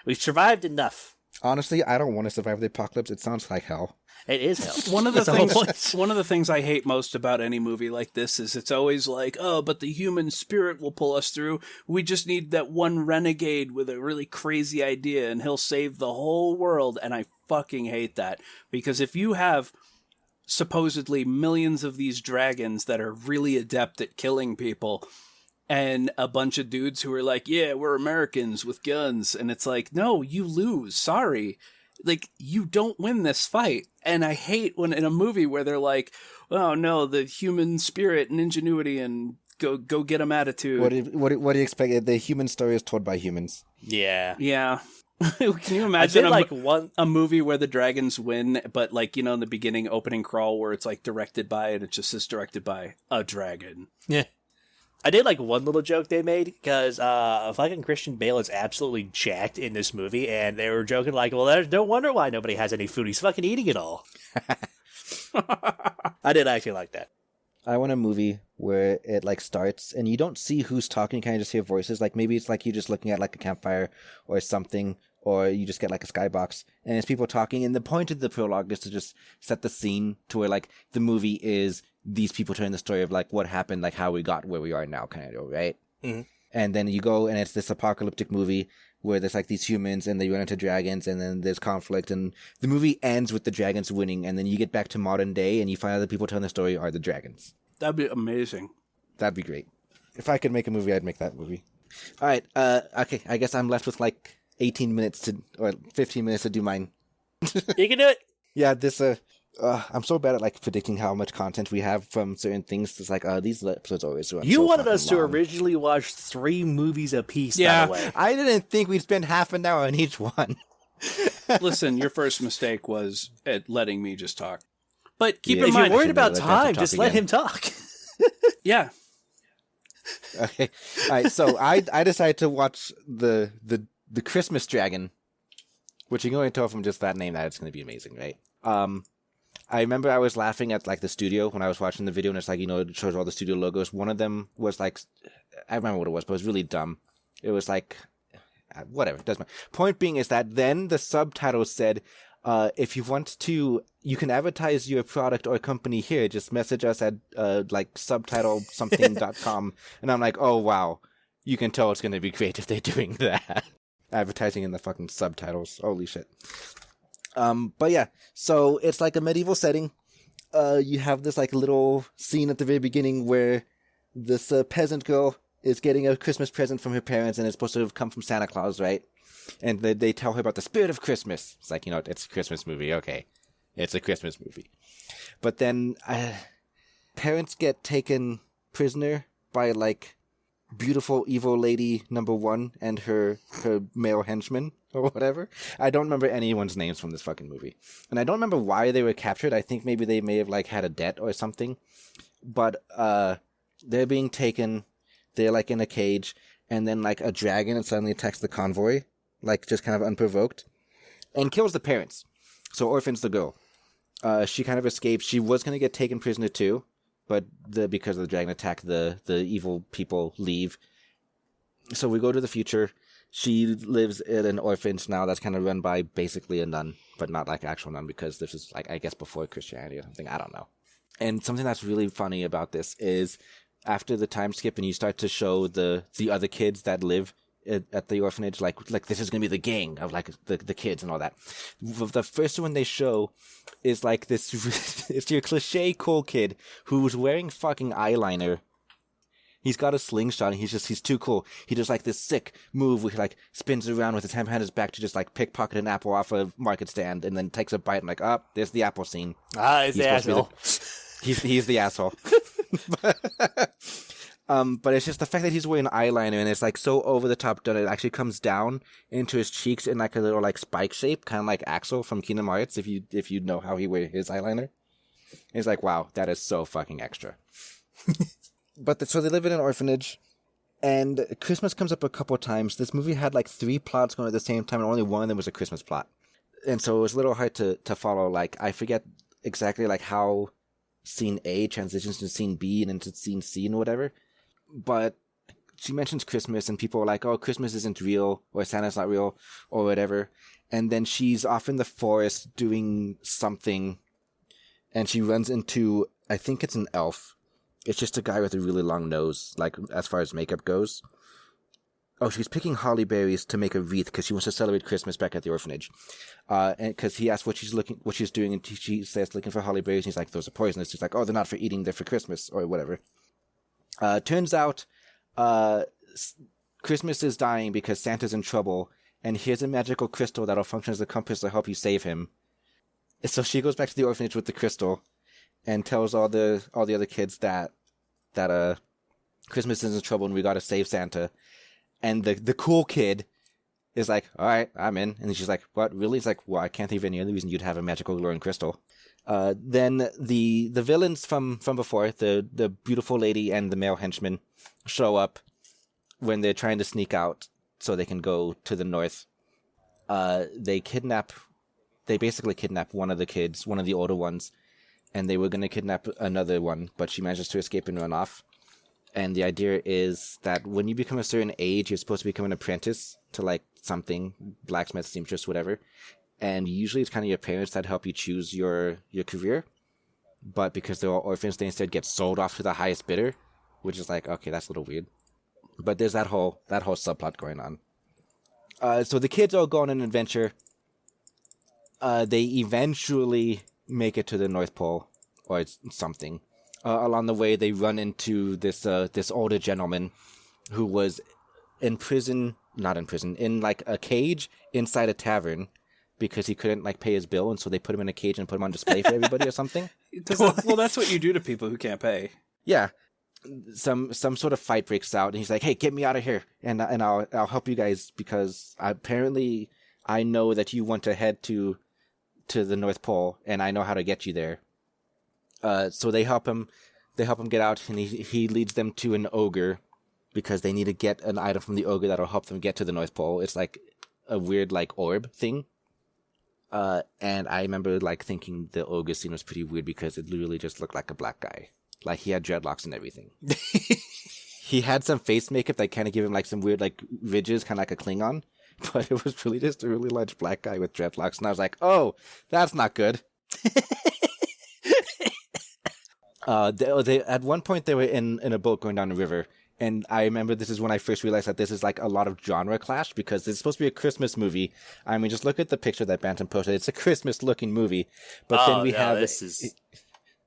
we've survived enough. Honestly, I don't want to survive the apocalypse. It sounds like hell. It is hell. One of the things I hate most about any movie like this is it's always like, oh, but the human spirit will pull us through. We just need that one renegade with a really crazy idea and he'll save the whole world. And I fucking hate that, because if you have supposedly millions of these dragons that are really adept at killing people and a bunch of dudes who are like, yeah, we're Americans with guns, and it's like, no, you lose. Sorry. Like, you don't win this fight. And I hate when in a movie where they're like, oh no, the human spirit and ingenuity and go get 'em attitude. What do you expect? The human story is told by humans. Yeah. Yeah. Can you imagine a movie where the dragons win, but like, in the beginning opening crawl where it's like directed by, and it just says directed by a dragon. Yeah. I did like one little joke they made, because fucking Christian Bale is absolutely jacked in this movie, and they were joking like, well, there's no wonder why nobody has any food. He's fucking eating it all. I did actually like that. I want a movie where it like starts and you don't see who's talking, you kind of just hear voices. Like maybe it's like you're just looking at like a campfire or something, or you just get like a skybox and it's people talking. And the point of the prologue is to just set the scene to where like the movie is these people telling the story of like what happened, like how we got where we are now, kind of, right? Mm-hmm. And then you go and it's this apocalyptic movie where there's like these humans and they run into dragons and then there's conflict and the movie ends with the dragons winning, and then you get back to modern day and you find out the people telling the story are the dragons. That'd be amazing. That'd be great. If I could make a movie, I'd make that movie. All right. Okay. I guess I'm left with like 18 minutes or 15 minutes to do mine. You can do it. Yeah. I'm so bad at like predicting how much content we have from certain things. It's like, these episodes always run. You so wanted us to long. originally watch 3 movies apiece, Yeah. by the way. I didn't think we'd spend half an hour on each one. Listen, your first mistake was at letting me just talk. But keep Yeah. in If mind, you're worried about let Bantam time, talk just let again. him talk. yeah, Okay. All right. So I decided to watch the Christmas Dragon, which you can only tell from just that name that it's going to be amazing, right? I remember I was laughing at like the studio when I was watching the video, and it's like, it shows all the studio logos. One of them was like, I remember what it was, but it was really dumb. It was like, whatever, doesn't matter. Point being is that then the subtitles said, if you want to, you can advertise your product or company here. Just message us at like subtitlesomething.com. And I'm like, oh wow, you can tell it's going to be great if they're doing that. Advertising in the fucking subtitles. Holy shit. But yeah, so it's like a medieval setting. You have this like little scene at the very beginning where this peasant girl is getting a Christmas present from her parents, and it's supposed to have come from Santa Claus, right? And they tell her about the spirit of Christmas. It's like, it's a Christmas movie. Okay, it's a Christmas movie. But then parents get taken prisoner by like beautiful evil lady number 1 and her male henchman or whatever. I don't remember anyone's names from this fucking movie. And I don't remember why they were captured. I think maybe they may have like had a debt or something. But they're being taken. They're like in a cage, and then like a dragon suddenly attacks the convoy, like just kind of unprovoked, and kills the parents. So orphans the girl. She kind of escapes. She was going to get taken prisoner too, but because of the dragon attack, the evil people leave. So we go to the future. She lives in an orphanage now that's kind of run by basically a nun, but not like actual nun, because this is like, I guess, before Christianity or something. I don't know. And something that's really funny about this is after the time skip and you start to show the other kids that live at the orphanage, like this is going to be the gang of like the kids and all that. The first one they show is like this, it's your cliche cool kid who's wearing fucking eyeliner. He's got a slingshot and he's too cool. He does like this sick move where he like spins around with his hand behind his back to just like pickpocket an apple off a market stand and then takes a bite and like, there's the apple scene. He's the asshole. He's the asshole. But it's just the fact that he's wearing eyeliner and it's like so over the top done. It actually comes down into his cheeks in like a little like spike shape, kind of like Axel from Kingdom Hearts. If you know how he wears his eyeliner, it's like, wow, that is so fucking extra. But so they live in an orphanage, and Christmas comes up a couple times. This movie had like 3 plots going at the same time, and only one of them was a Christmas plot, and so it was a little hard to follow. Like I forget exactly like how scene A transitions to scene B and into scene C and whatever. But she mentions Christmas, and people are like, "Oh, Christmas isn't real," or "Santa's not real," or whatever. And then she's off in the forest doing something, and she runs into, I think it's an elf. It's just a guy with a really long nose, like as far as makeup goes. Oh, she's picking holly berries to make a wreath because she wants to celebrate Christmas back at the orphanage. And because he asks what she's doing, and she says looking for holly berries. And he's like, "Those are poisonous." She's like, "Oh, they're not for eating; they're for Christmas or whatever." Turns out, Christmas is dying because Santa's in trouble, and here's a magical crystal that'll function as a compass to help you save him. So she goes back to the orphanage with the crystal, and tells all the other kids that Christmas is in trouble and we gotta save Santa. And the cool kid is like, "All right, I'm in." And she's like, "What, really?" He's like, "Well, I can't think of any other reason you'd have a magical glowing crystal." Then the villains from before, the beautiful lady and the male henchman, show up when they're trying to sneak out so they can go to the north. They basically kidnap one of the kids, one of the older ones, and they were going to kidnap another one, but she manages to escape and run off. And the idea is that when you become a certain age, you're supposed to become an apprentice to like something, blacksmith, seamstress, whatever. And usually it's kind of your parents that help you choose your career. But because they're all orphans, they instead get sold off to the highest bidder, which is like, okay, that's a little weird. But there's that whole subplot going on. So the kids all go on an adventure. They eventually make it to the North Pole, or it's something. Along the way, they run into this older gentleman who was in like a cage inside a tavern because he couldn't like pay his bill, and so they put him in a cage and put him on display for everybody or something. Well, that's what you do to people who can't pay. Yeah. Some sort of fight breaks out, and he's like, "Hey, get me out of here, and I'll help you guys because apparently I know that you want to head to the North Pole, and I know how to get you there." So they help him get out, and he leads them to an ogre because they need to get an item from the ogre that'll help them get to the North Pole. It's like a weird like orb thing. And I remember like thinking the ogre scene was pretty weird because it literally just looked like a black guy. Like he had dreadlocks and everything. He had some face makeup that kind of gave him like some weird like ridges, kind of like a Klingon. But it was really just a really large black guy with dreadlocks. And I was like, "Oh, that's not good." They at one point they were in a boat going down the river, and I remember this is when I first realized that this is like a lot of genre clash because it's supposed to be a Christmas movie. I mean, just look at the picture that Bantam posted; it's a Christmas-looking movie. But then we have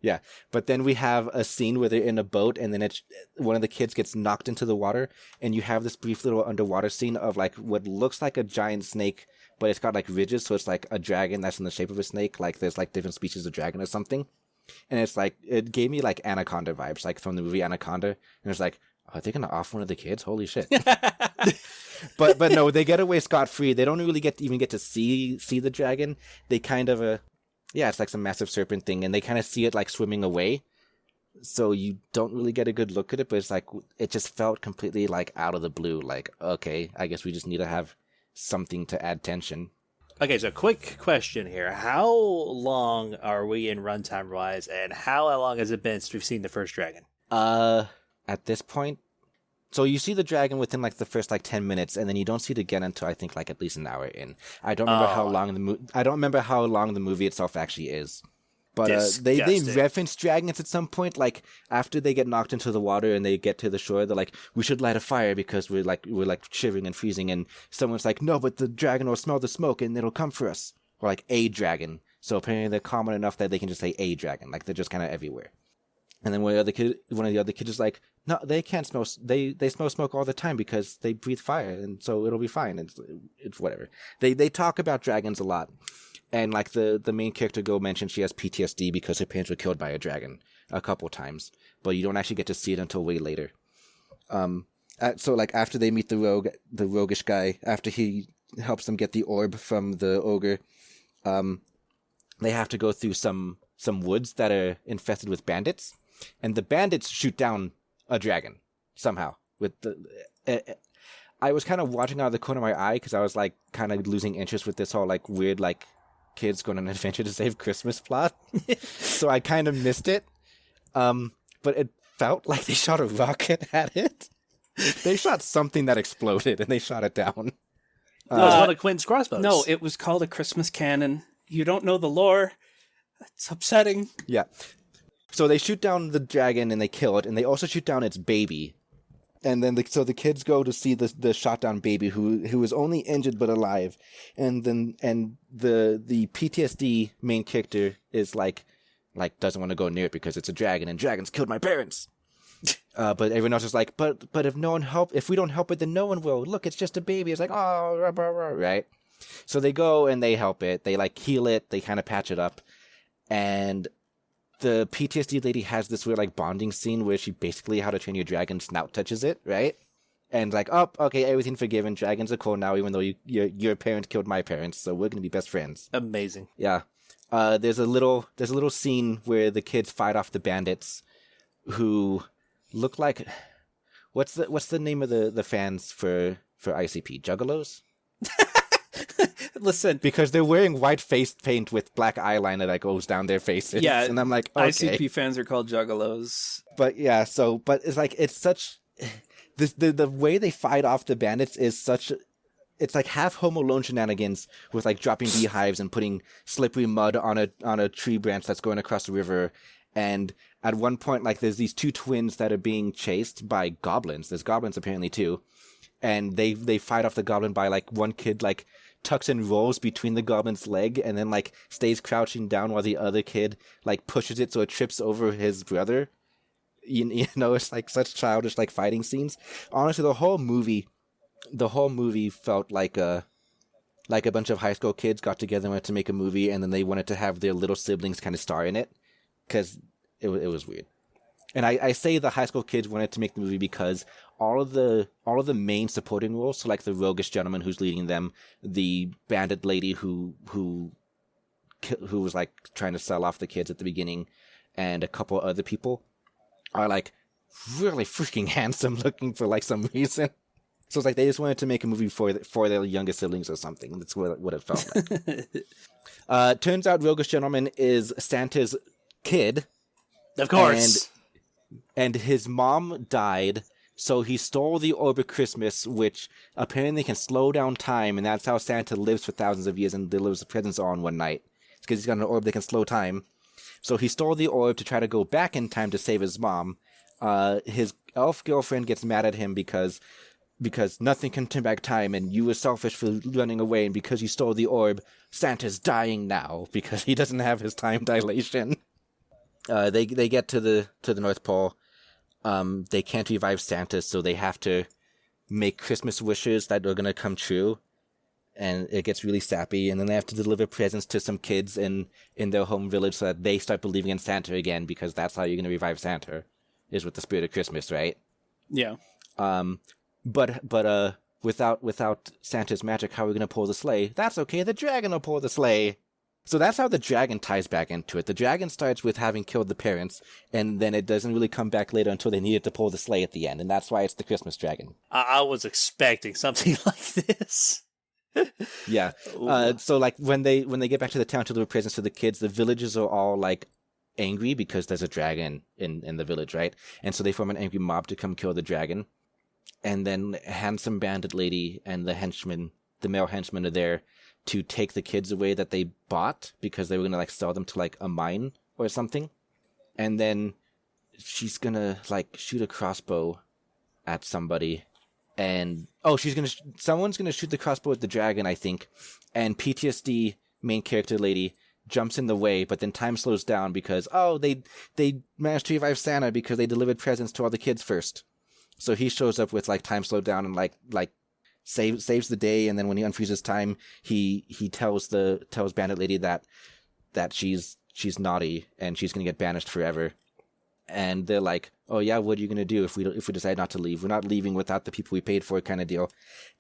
yeah. But then we have a scene where they're in a boat, and then one of the kids gets knocked into the water, and you have this brief little underwater scene of like what looks like a giant snake, but it's got like ridges, so it's like a dragon that's in the shape of a snake. Like there's like different species of dragon or something. And it's like, it gave me like Anaconda vibes, like from the movie Anaconda. And it's like, are they going to off one of the kids? Holy shit. But no, they get away scot-free. They don't really get to see the dragon. They kind of, it's like some massive serpent thing. And they kind of see it like swimming away. So you don't really get a good look at it. But it's like, it just felt completely like out of the blue. Like, okay, I guess we just need to have something to add tension. Okay, so quick question here. How long are we in runtime-wise, and how long has it been since we've seen the first dragon? At this point, so you see the dragon within like the first like 10 minutes, and then you don't see it again until I think like at least an hour in. I don't remember how long the movie itself actually is. But they reference dragons at some point, like after they get knocked into the water and they get to the shore, they're like, "We should light a fire because we're shivering and freezing." And someone's like, "No, but the dragon will smell the smoke and it'll come for us." Or like a dragon. So apparently they're common enough that they can just say a dragon, like they're just kind of everywhere. And then one of the other kids is like, "No, they can't smell. They smell smoke all the time because they breathe fire, and so it'll be fine." It's whatever. They talk about dragons a lot. And like the main character Go mentioned, she has PTSD because her parents were killed by a dragon a couple times, but you don't actually get to see it until way later. So like after they meet the roguish guy, after he helps them get the orb from the ogre, they have to go through some woods that are infested with bandits, and the bandits shoot down a dragon somehow. I was kind of watching out of the corner of my eye because I was like kind of losing interest with this whole like weird like kids going on an adventure to save Christmas plot. So I kind of missed it. But it felt like they shot a rocket at it. They shot something that exploded, and they shot it down. It was one of Quinn's crossbows. No, it was called a Christmas cannon. You don't know the lore. It's upsetting. Yeah. So they shoot down the dragon and they kill it, and they also shoot down its baby. And then so the kids go to see the shot down baby who is only injured but alive, and the PTSD main character is like doesn't want to go near it because it's a dragon and dragons killed my parents. But everyone else is like, but if we don't help it, then no one will. Look, it's just a baby. It's like, oh, rah, rah, rah, right? So they go and they help it. They like heal it. They kind of patch it up, and the PTSD lady has this weird like bonding scene where she basically How to Train Your Dragon snout touches it, right? And like, oh, okay, everything forgiven. Dragons are cool now, even though your parent killed my parents, so we're gonna be best friends. Amazing. Yeah. There's a little scene where the kids fight off the bandits, who look like what's the name of the fans for ICP? Juggalos? Listen, because they're wearing white face paint with black eyeliner that goes down their faces. Yeah, and I'm like, okay. ICP fans are called juggalos. But yeah, but it's like it's such the way they fight off the bandits is such. It's like half Home Alone shenanigans with like dropping beehives and putting slippery mud on a tree branch that's going across the river. And at one point, like there's these two twins that are being chased by goblins. There's goblins apparently too, and they fight off the goblin by like one kid like tucks and rolls between the goblin's leg and then like stays crouching down while the other kid like pushes it so it trips over his brother. You know, it's like such childish like fighting scenes. Honestly, the whole movie felt like a bunch of high school kids got together and wanted to make a movie, and then they wanted to have their little siblings kind of star in it, because it was weird. And I say the high school kids wanted to make the movie because all of the main supporting roles, so like the roguish gentleman who's leading them, the bandit lady who was like trying to sell off the kids at the beginning, and a couple other people are like really freaking handsome looking for like some reason. So it's like they just wanted to make a movie for their younger siblings or something. That's what it felt like. Turns out roguish gentleman is Santa's kid. Of course. And his mom died, so he stole the orb of Christmas, which apparently can slow down time, and that's how Santa lives for thousands of years and delivers the presents all in one night. It's because he's got an orb that can slow time. So he stole the orb to try to go back in time to save his mom. His elf girlfriend gets mad at him because nothing can turn back time, and you were selfish for running away, and because you stole the orb, Santa's dying now because he doesn't have his time dilation. They get to the North Pole. They can't revive Santa, so they have to make Christmas wishes that are gonna come true, and it gets really sappy. And then they have to deliver presents to some kids in their home village so that they start believing in Santa again, because that's how you're gonna revive Santa, is with the spirit of Christmas, right? Yeah. But without Santa's magic, how are we gonna pull the sleigh? That's okay. The dragon will pull the sleigh. So that's how the dragon ties back into it. The dragon starts with having killed the parents, and then it doesn't really come back later until they needed to pull the sleigh at the end, and that's why it's the Christmas dragon. I was expecting something like this. Yeah. So like when they get back to the town to deliver presents to the kids, the villagers are all like angry because there's a dragon in the village, right? And so they form an angry mob to come kill the dragon. And then handsome bandit lady and the male henchmen are there to take the kids away that they bought because they were gonna like sell them to like a mine or something. And then she's gonna like shoot a crossbow at somebody, and someone's gonna shoot the crossbow at the dragon, I think. And PTSD main character lady jumps in the way, but then time slows down because they managed to revive Santa because they delivered presents to all the kids first. So he shows up with like time slowed down and like saves the day, and then when he unfreezes time, he tells bandit lady that she's naughty and she's gonna get banished forever. And they're like, oh yeah, what are you gonna do if we decide not to leave? We're not leaving without the people we paid for, kind of deal.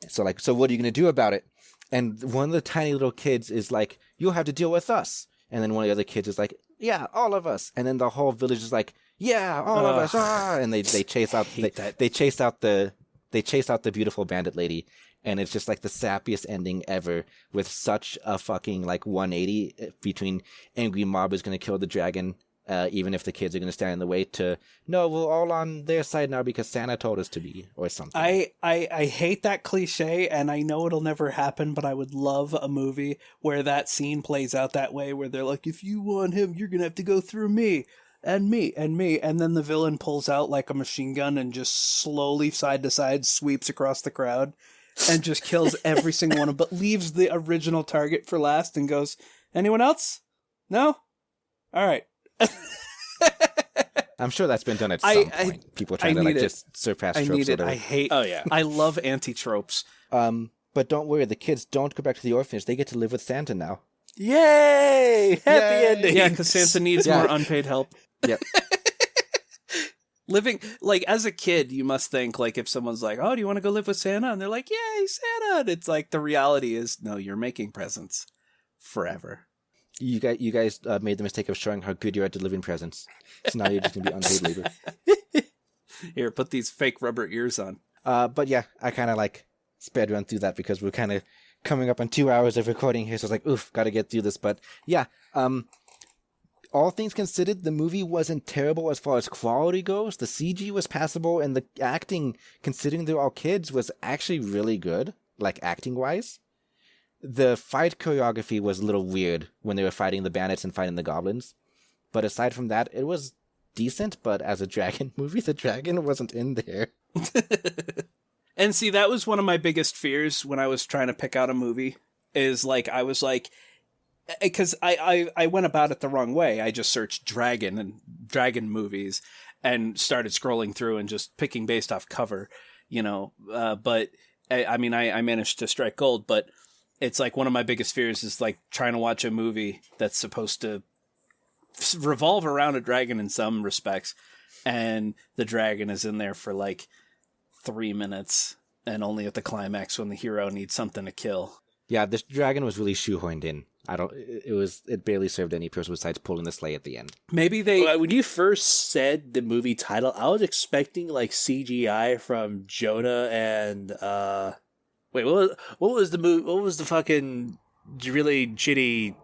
So what are you gonna do about it? And one of the tiny little kids is like, you'll have to deal with us. And then one of the other kids is like, yeah, all of us. And then the whole village is like, yeah, all of us. And they chase out they chase out the beautiful bandit lady, and it's just like the sappiest ending ever, with such a fucking like 180 between angry mob is gonna kill the dragon, even if the kids are going to stand in the way, to, no, we're all on their side now because Santa told us to be, or something. I hate that cliche, and I know it'll never happen, but I would love a movie where that scene plays out that way, where they're like, if you want him, you're going to have to go through me, and me, and me, and then the villain pulls out like a machine gun and just slowly side to side sweeps across the crowd and just kills every single one of them, but leaves the original target for last and goes, anyone else? No? All right. I'm sure that's been done at some point. People trying to just surpass tropes. I need it. Whatever. Oh yeah. I love anti-tropes. But don't worry, the kids don't go back to the orphanage. They get to live with Santa now. Yay! Happy ending. Yeah, because Santa needs more unpaid help. Yep. Living, like, as a kid, you must think, like, if someone's like, oh, do you want to go live with Santa? And they're like, yay, Santa! And it's like, the reality is, no, you're making presents forever. You guys made the mistake of showing how good you are at delivering presents. So now you're just going to be unpaid labor. Here, put these fake rubber ears on. But yeah, I kind of like sped run through that because we're kind of coming up on 2 hours of recording here. So I was like, oof, got to get through this. But yeah, all things considered, the movie wasn't terrible as far as quality goes. The CG was passable, and the acting, considering they're all kids, was actually really good, like acting-wise. The fight choreography was a little weird when they were fighting the bandits and fighting the goblins. But aside from that, it was decent, but as a dragon movie, the dragon wasn't in there. And see, that was one of my biggest fears when I was trying to pick out a movie, is like, I was like, because I went about it the wrong way. I just searched dragon and dragon movies and started scrolling through and just picking based off cover, you know. But I mean, I managed to strike gold. But it's like one of my biggest fears is like trying to watch a movie that's supposed to revolve around a dragon in some respects, and the dragon is in there for like 3 minutes and only at the climax when the hero needs something to kill. Yeah, this dragon was really shoehorned in. It barely served any purpose besides pulling the sleigh at the end. Maybe they... When you first said the movie title, I was expecting like CGI from Jonah and wait, what was the movie? What was the fucking really shitty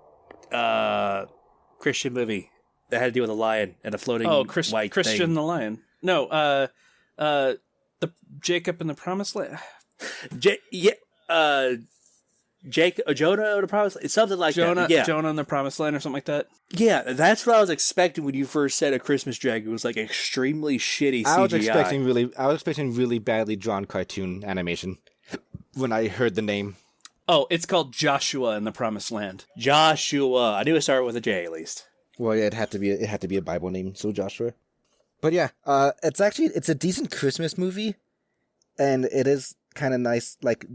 Christian movie that had to do with a lion and a floating white Christian thing? the Lion. No, the Jacob in the Promised Land. Jonah the Promised Land, something like that. Yeah. Jonah in the Promised Land or something like that. Yeah, that's what I was expecting when you first said A Christmas Dragon. It was like extremely shitty CGI. I was expecting really badly drawn cartoon animation when I heard the name. Oh, it's called Joshua in the Promised Land. Joshua. I knew it started with a J at least. Well, yeah, it had to be a Bible name, so Joshua. But yeah, it's a decent Christmas movie, and it is kind of nice. Like,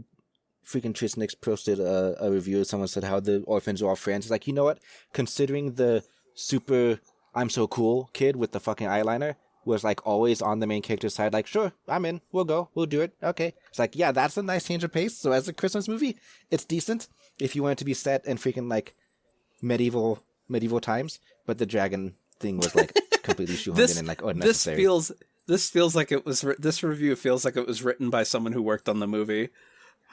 freaking Trisnix posted a review. Someone said how the orphans are all friends. It's like, you know what? Considering the super I'm so cool kid with the fucking eyeliner was like always on the main character's side, like, sure, I'm in. We'll go. We'll do it. Okay. It's like, yeah, that's a nice change of pace. So as a Christmas movie, it's decent if you want it to be set in freaking like medieval times. But the dragon thing was like completely shoehorned in and like unnecessary. This review feels like it was written by someone who worked on the movie.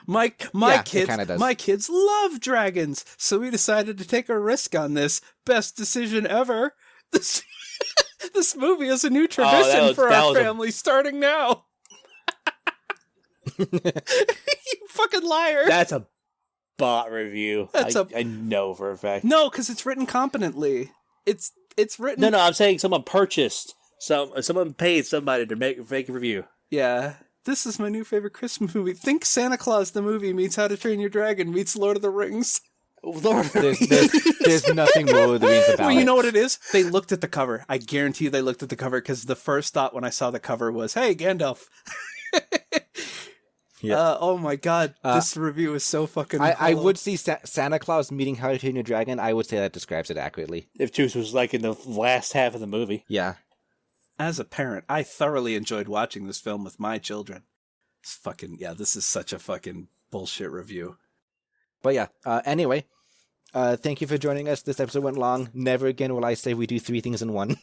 My kids love dragons, so we decided to take a risk on this. Best decision ever. This movie is a new tradition for our family starting now. You fucking liar. That's a bot review. I know for a fact. No, because it's written competently. It's written... No, I'm saying someone purchased. Someone paid somebody to make a review. Yeah. This is my new favorite Christmas movie. Think Santa Claus the movie meets How to Train Your Dragon meets Lord of the Rings. There's nothing Lord of the Rings about it. Well, you know what it is? They looked at the cover. I guarantee you they looked at the cover because the first thought when I saw the cover was, hey, Gandalf. Yeah. Oh my god, this review is so fucking I would see Santa Claus meeting How to Train Your Dragon. I would say that describes it accurately. If Juice was like in the last half of the movie. Yeah. As a parent, I thoroughly enjoyed watching this film with my children. This is such a fucking bullshit review. But yeah, anyway, thank you for joining us. This episode went long. Never again will I say we do 3 things in one.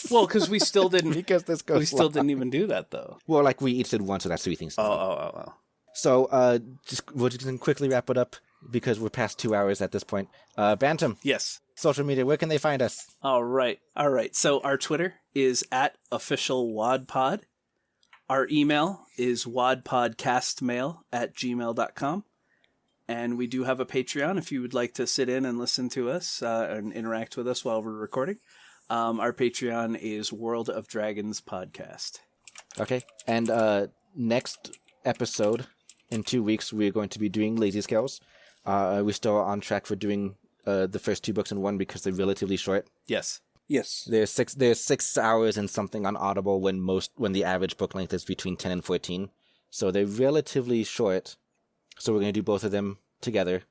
Well, because we still didn't. Because this goes We still didn't even do that, though. Well, like we each did one, so that's 3 things. Oh. So, we're just going to quickly wrap it up because we're past 2 hours at this point. Bantam. Yes. social media, where can they find us? All right. So our Twitter is @officialwadpod. Our email is wadpodcastmail@gmail.com. And we do have a Patreon if you would like to sit in and listen to us and interact with us while we're recording. Our Patreon is World of Dragons Podcast. Okay. And next episode, in 2 weeks, we're going to be doing Lazy Scales. We're still on track for doing the first 2 books in one because they're relatively short. Yes. There's 6 hours and something on Audible when the average book length is between 10 and 14. So they're relatively short. So we're going to do both of them together.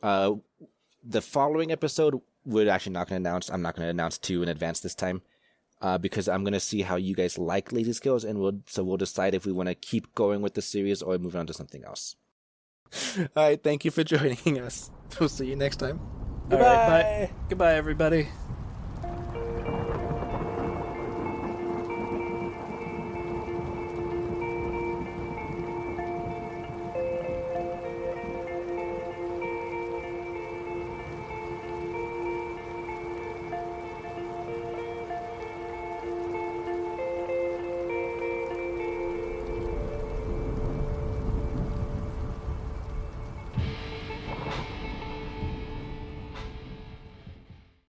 The following episode, we're actually not going to announce. I'm not going to announce 2 in advance this time. Because I'm going to see how you guys like Lazy Skills, and we'll decide if we want to keep going with the series or move on to something else. All right, thank you for joining us. We'll see you next time. All right, bye. Goodbye, everybody.